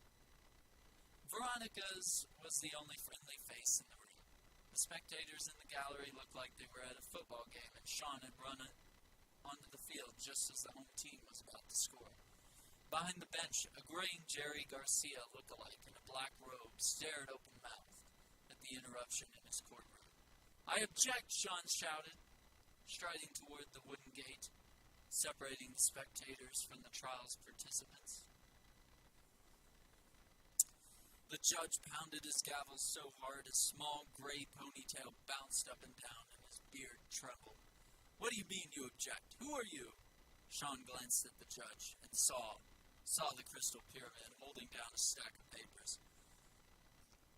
Veronica's was the only friendly face in the room. The spectators in the gallery looked like they were at a football game, and Sean had run onto the field just as the home team was about to score. Behind the bench, a graying Jerry Garcia look-alike in a black robe stared open-mouthed at the interruption in his courtroom. I object, Sean shouted, striding toward the wooden gate, separating the spectators from the trial's participants. The judge pounded his gavel so hard his small gray ponytail bounced up and down and his beard trembled. What do you mean you object? Who are you? Sean glanced at the judge and saw the crystal pyramid holding down a stack of papers.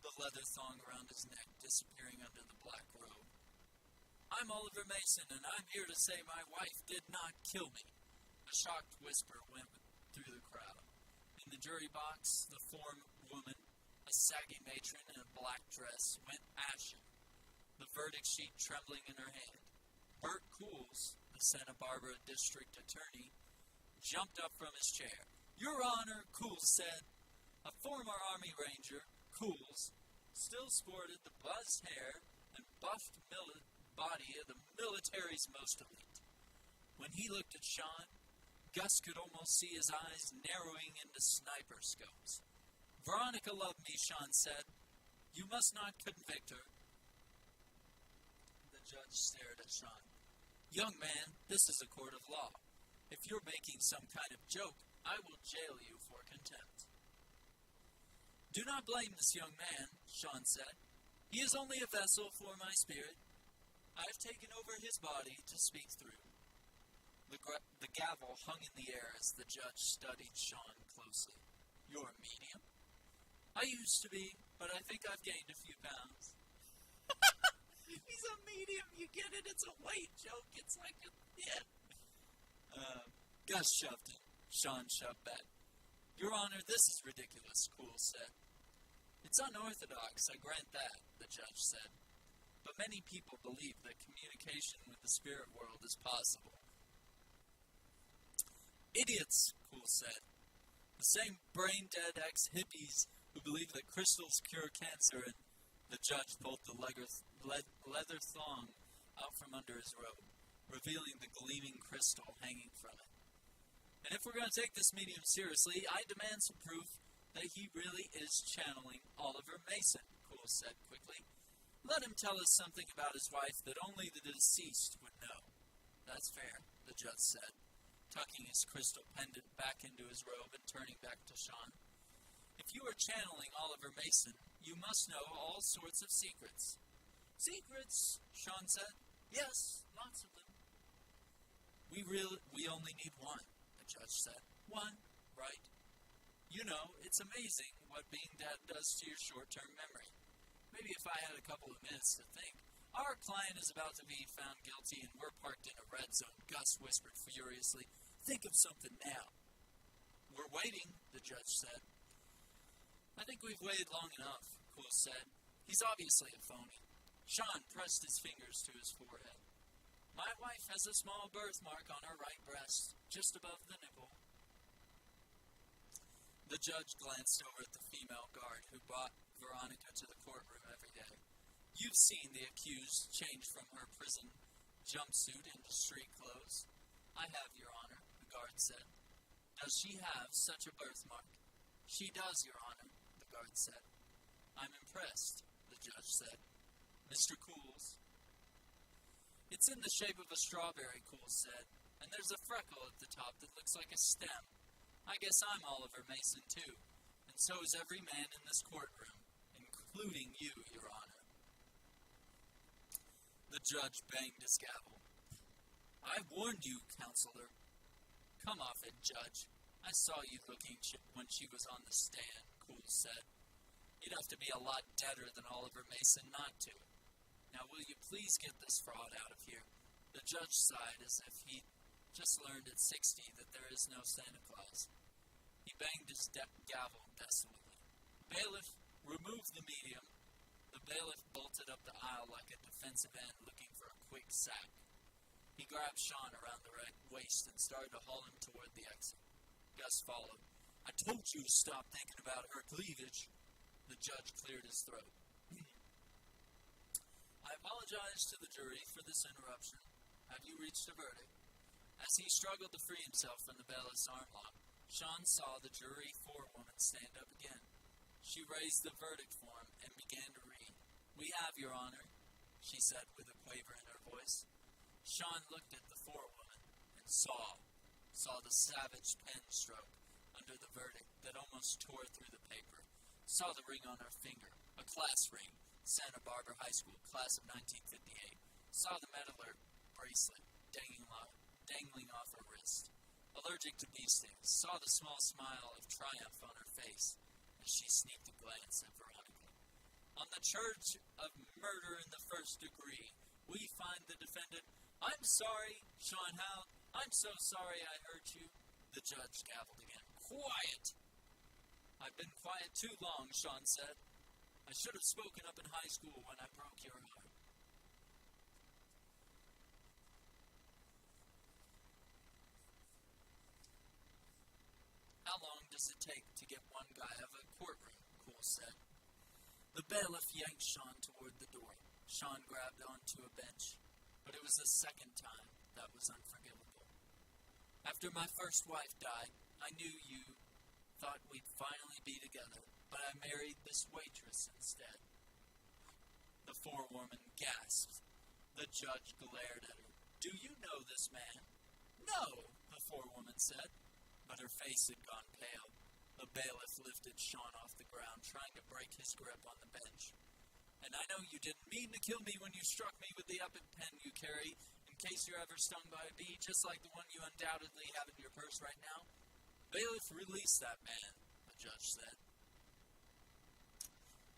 The leather thong around his neck disappearing under the black robe. I'm Oliver Mason, and I'm here to say my wife did not kill me. A shocked whisper went through the crowd. In the jury box, the form woman, a saggy matron in a black dress, went ashen, the verdict sheet trembling in her hand. Bert Cools, the Santa Barbara district attorney, jumped up from his chair. Your Honor, Cools said. A former Army Ranger, Cools, still sported the buzzed hair and buffed body of the military's most elite. When he looked at Sean, Gus could almost see his eyes narrowing into sniper scopes. Veronica loved me, Sean said. You must not convict her. The judge stared at Sean. Young man, this is a court of law. If you're making some kind of joke, I will jail you for contempt. Do not blame this young man, Sean said. He is only a vessel for my spirit. I have taken over his body to speak through. The gavel hung in the air as the judge studied Sean closely. You're a medium? I used to be, but I think I've gained a few pounds. He's a medium, you get it? It's a weight joke. It's like a, yeah. Gus shoved him. Sean shoved back. Your Honor, this is ridiculous, Cool said. It's unorthodox, I grant that, the judge said. But many people believe that communication with the spirit world is possible. Idiots, Cool said. The same brain-dead ex-hippies who believe that crystals cure cancer, and the judge pulled the leather thong out from under his robe, revealing the gleaming crystal hanging from it. And if we're going to take this medium seriously, I demand some proof that he really is channeling Oliver Mason, Cool said quickly. Let him tell us something about his wife that only the deceased would know. That's fair, the judge said, tucking his crystal pendant back into his robe and turning back to Sean. If you are channeling Oliver Mason, you must know all sorts of secrets. Secrets, Sean said. Yes, lots of them. We only need one, the judge said. One, right. You know, it's amazing what being dead does to your short-term memory. Maybe if I had a couple of minutes to think. Our client is about to be found guilty and we're parked in a red zone, Gus whispered furiously. Think of something now. We're waiting, the judge said. I think we've waited long enough, Cool said. He's obviously a phony. Sean pressed his fingers to his forehead. My wife has a small birthmark on her right breast, just above the nipple. The judge glanced over at the female guard who brought Veronica to the courtroom every day. You've seen the accused change from her prison jumpsuit into street clothes. I have, Your Honor, the guard said. Does she have such a birthmark? She does, Your Honor, the guard said. I'm impressed, the judge said. Mr. Cools. It's in the shape of a strawberry, Cools said, and there's a freckle at the top that looks like a stem. I guess I'm Oliver Mason, too, and so is every man in this courtroom, including you, Your Honor. The judge banged his gavel. I warned you, counselor. Come off it, Judge. I saw you looking when she was on the stand, Cools said. You'd have to be a lot deader than Oliver Mason not to. Now, will you please get this fraud out of here? The judge sighed as if he'd just learned at 60 that there is no Santa Claus. He banged his gavel desolately. Bailiff, remove the medium. The bailiff bolted up the aisle like a defensive end looking for a quick sack. He grabbed Sean around the waist and started to haul him toward the exit. Gus followed. I told you to stop thinking about her cleavage. The judge cleared his throat. I apologize to the jury for this interruption. Have you reached a verdict? As he struggled to free himself from the bailiff's arm lock, Sean saw the jury forewoman stand up again. She raised the verdict form and began to read. We have, Your Honor, she said with a quaver in her voice. Sean looked at the forewoman and saw the savage pen stroke under the verdict that almost tore through the paper. Saw the ring on her finger, a class ring. Santa Barbara High School, class of 1958. Saw the medular bracelet dangling off her wrist. Allergic to bee stings. Saw the small smile of triumph on her face as she sneaked a glance at Veronica. On the charge of murder in the first degree, we find the defendant. I'm sorry, Sean howled. I'm so sorry I hurt you. The judge gavelled again. Quiet! I've been quiet too long, Sean said. I should have spoken up in high school when I broke your heart. How long does it take to get one guy out of a courtroom? Cool said. The bailiff yanked Sean toward the door. Sean grabbed onto a bench, but it was the second time that was unforgivable. After my first wife died, I knew you thought we'd finally be together, but I married this waitress instead. The forewoman gasped. The judge glared at her. Do you know this man? No, the forewoman said, but her face had gone pale. The bailiff lifted Sean off the ground, trying to break his grip on the bench. And I know you didn't mean to kill me when you struck me with the epic pen you carry, in case you're ever stung by a bee, just like the one you undoubtedly have in your purse right now. Bailiff, release that man, the judge said.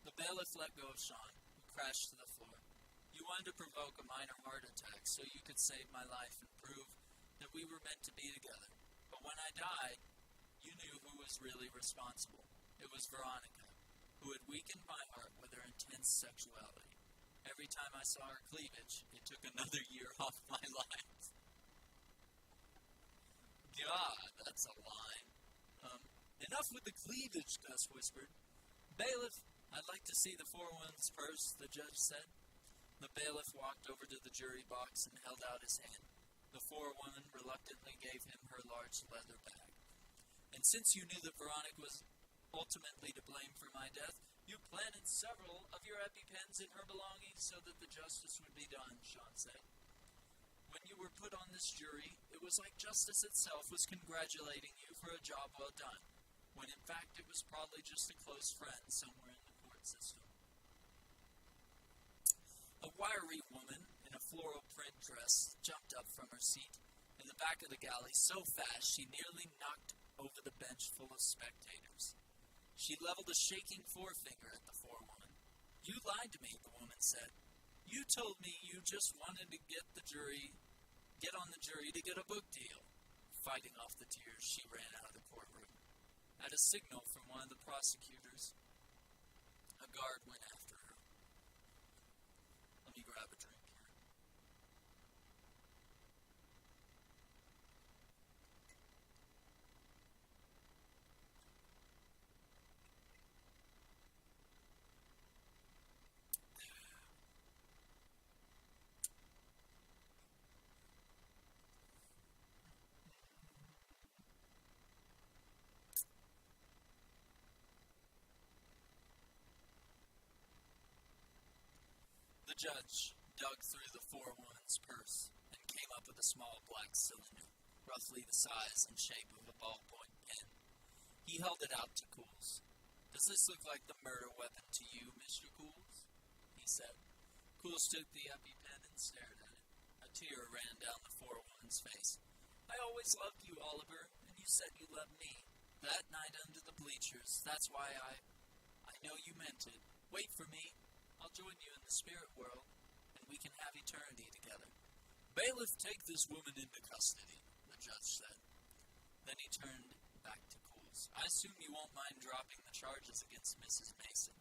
The bailiff let go of Sean, who crashed to the floor. You wanted to provoke a minor heart attack so you could save my life and prove that we were meant to be together. But when I died, you knew who was really responsible. It was Veronica, who had weakened my heart with her intense sexuality. Every time I saw her cleavage, it took another year off my life. God, that's a line. Enough with the cleavage, Gus whispered. Bailiff, I'd like to see the forewoman's purse, the judge said. The bailiff walked over to the jury box and held out his hand. The forewoman reluctantly gave him her large leather bag. And since you knew that Veronica was ultimately to blame for my death, you planted several of your EpiPens in her belongings so that the justice would be done, Sean said. When you were put on this jury, it was like justice itself was congratulating you for a job well done, when in fact it was probably just a close friend somewhere in the court system. A wiry woman in a floral print dress jumped up from her seat in the back of the galley so fast she nearly knocked over the bench full of spectators. She leveled a shaking forefinger at the forewoman. You lied to me, the woman said. You told me you just wanted to get on the jury to get a book deal. Fighting off the tears, she ran out of the courtroom. At a signal from one of the prosecutors, a guard went after her. Let me grab a drink here. The judge dug through the forewoman's purse and came up with a small black cylinder, roughly the size and shape of a ballpoint pen. He held it out to Cools. Does this look like the murder weapon to you, Mr. Cools? He said. Cools took the EpiPen and stared at it. A tear ran down the forewoman's face. I always loved you, Oliver, and you said you loved me. That night under the bleachers, that's why I know you meant it. Wait for me. I'll join you in the spirit world, and we can have eternity together. Bailiff, take this woman into custody, the judge said. Then he turned back to Cools. I assume you won't mind dropping the charges against Mrs. Mason.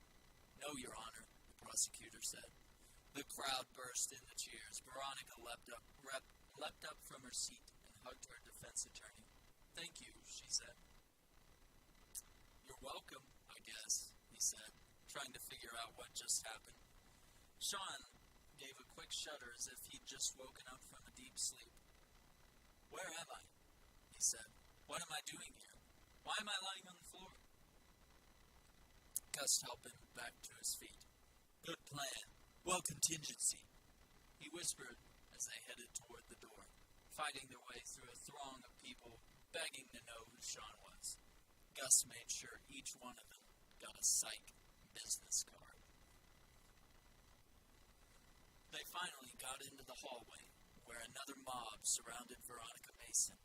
No, Your Honor, the prosecutor said. The crowd burst into cheers. Veronica leapt up from her seat and hugged her defense attorney. Thank you, she said. You're welcome, I guess, he said, trying to figure out what just happened. Sean gave a quick shudder as if he'd just woken up from a deep sleep. Where am I? He said. What am I doing here? Why am I lying on the floor? Gus helped him back to his feet. Good plan. Well, contingency, he whispered as they headed toward the door, fighting their way through a throng of people begging to know who Sean was. Gus made sure each one of them got a Psych business card. They finally got into the hallway, where another mob surrounded Veronica Mason.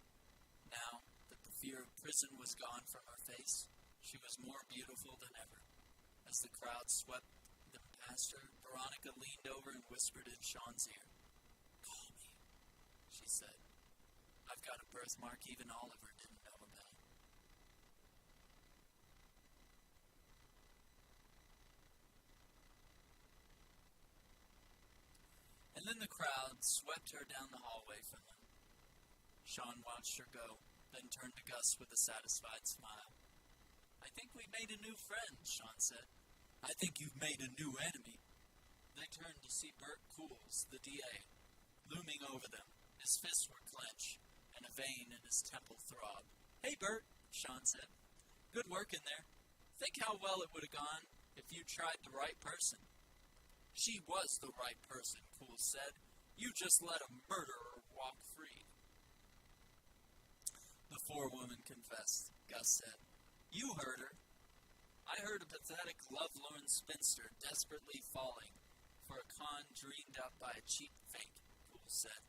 Now that the fear of prison was gone from her face, she was more beautiful than ever. As the crowd swept them past her, Veronica leaned over and whispered in Sean's ear. Call me, she said. I've got a birthmark even Oliver didn't know about. And then the crowd swept her down the hallway from them. Sean watched her go, then turned to Gus with a satisfied smile. I think we made a new friend, Sean said. I think you've made a new enemy. They turned to see Bert Cools, the DA, looming over them. His fists were clenched, and a vein in his temple throbbed. Hey, Bert, Sean said. Good work in there. Think how well it would have gone if you tried the right person. She was the right person, Cools said. You just let a murderer walk free. The forewoman confessed, Gus said. You heard her. I heard a pathetic, love-lorn spinster desperately falling for a con dreamed up by a cheap fake, Cools said.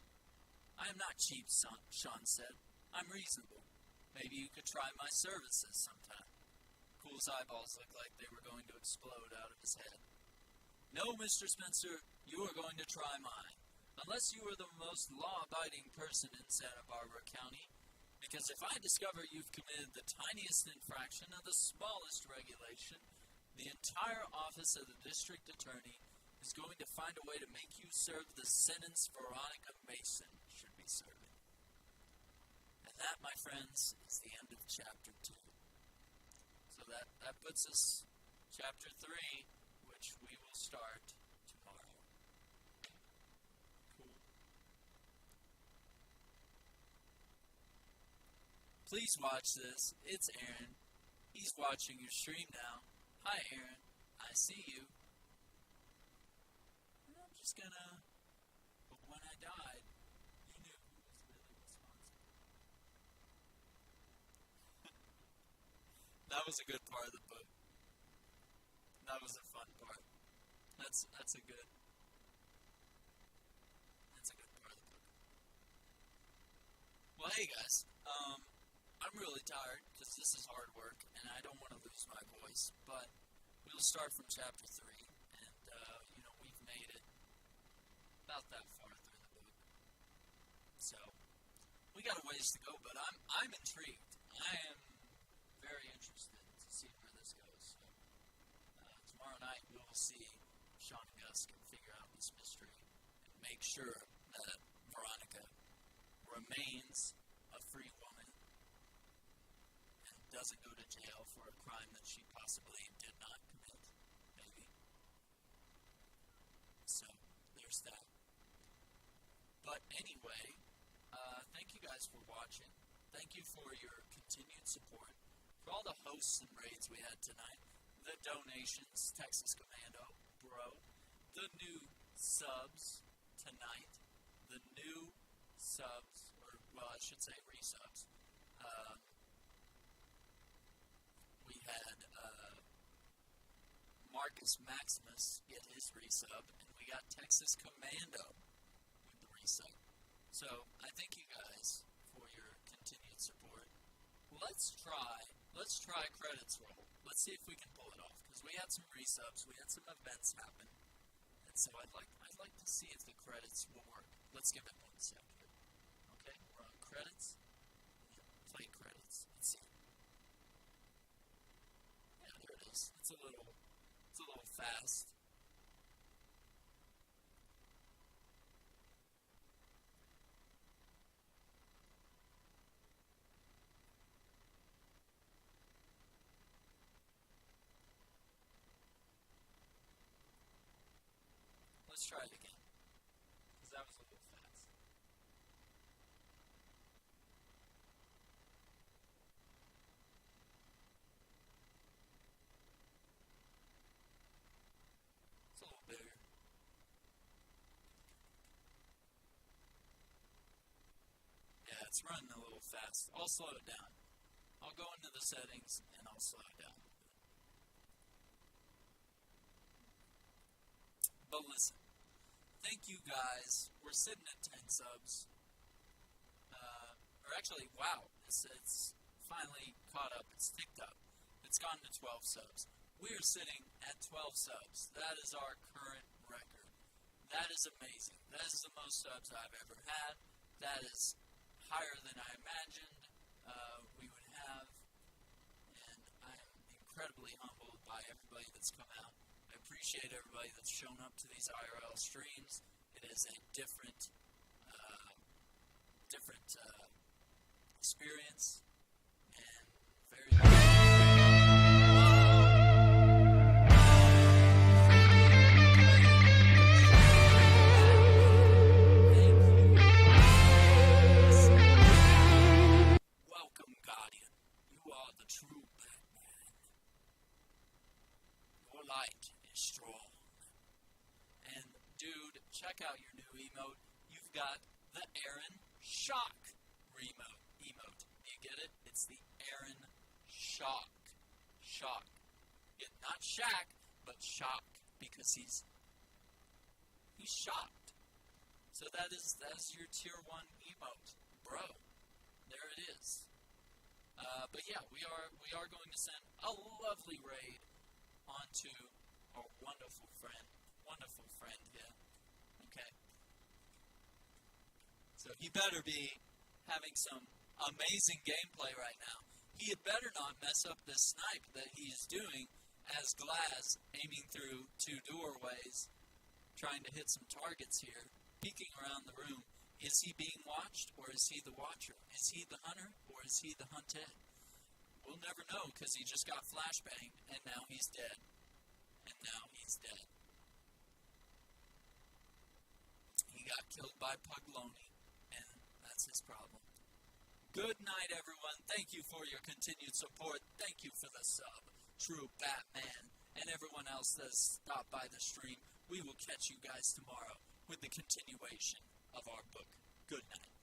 I am not cheap, Sean said. I'm reasonable. Maybe you could try my services sometime. Cools' eyeballs looked like they were going to explode out of his head. No, Mr. Spencer, you are going to try mine. Unless you are the most law-abiding person in Santa Barbara County, because if I discover you've committed the tiniest infraction of the smallest regulation, the entire office of the district attorney is going to find a way to make you serve the sentence Veronica Mason should be serving. And that, my friends, is the end of Chapter 2. So that puts us Chapter 3, which we will start tomorrow. Cool. Please watch this. It's Aaron. He's watching your stream now. Hi, Aaron. I see you. And I'm just gonna... But when I died, you knew who was really responsible. That was a good part of the book. That was a fun part. That's a good part of the book. Well, hey guys, I'm really tired because this is hard work and I don't want to lose my voice, but we'll start from chapter 3 and about that far through the book. So, we got a ways to go, but I'm intrigued. I am very interested to see where this goes. So, tomorrow night we will see Sean and Gus can figure out this mystery and make sure that Veronica remains a free woman and doesn't go to jail for a crime that she possibly did not commit, maybe. So, there's that. But anyway, thank you guys for watching. Thank you for your continued support. For all the hosts and raids we had tonight, the donations, Texas Commando, bro, the new subs tonight, the new subs, or, well, I should say resubs. We had Marcus Maximus get his resub, and we got Texas Commando with the resub. So, I thank you guys for your continued support. Let's try credits roll. Let's see if we can pull it off, because we had some resubs, we had some events happen, and so I'd like to see if the credits will work. Let's give it 1 second. Okay, we're on credits. Play credits. Let's see. Yeah, there it is. It's a little fast. Let's try it again, because that was a little fast. It's a little bigger. Yeah, it's running a little fast. I'll slow it down. I'll go into the settings and I'll slow it down. But listen, thank you guys. We're sitting at 10 subs. Or actually, wow, it's finally caught up. It's ticked up. It's gone to 12 subs. We are sitting at 12 subs. That is our current record. That is amazing. That is the most subs I've ever had. That is higher than I imagined we would have. And I am incredibly humbled by everybody that's come out. I appreciate everybody that's shown up to these IRL streams. It is a different experience, and very welcome, Guardian. You are the true Batman. Your light is strong. And dude, check out your new emote. You've got the Aaron Shock emote. Do you get it? It's the Aaron Shock. Not Shaq, but Shock, because he's shocked. So that's your tier 1 emote, bro. There it is. But yeah, we are going to send a lovely raid onto our wonderful friend here. Okay. So he better be having some amazing gameplay right now. He had better not mess up this snipe that he's doing as Glass aiming through 2 doorways, trying to hit some targets here, peeking around the room. Is he being watched, or is he the watcher? Is he the hunter, or is he the hunted? We'll never know, because he just got flashbanged, and now he's dead. He got killed by Pugloni, and that's his problem. Good night, everyone. Thank you for your continued support. Thank you for the sub, True Batman, and everyone else that's stopped by the stream. We will catch you guys tomorrow with the continuation of our book. Good night.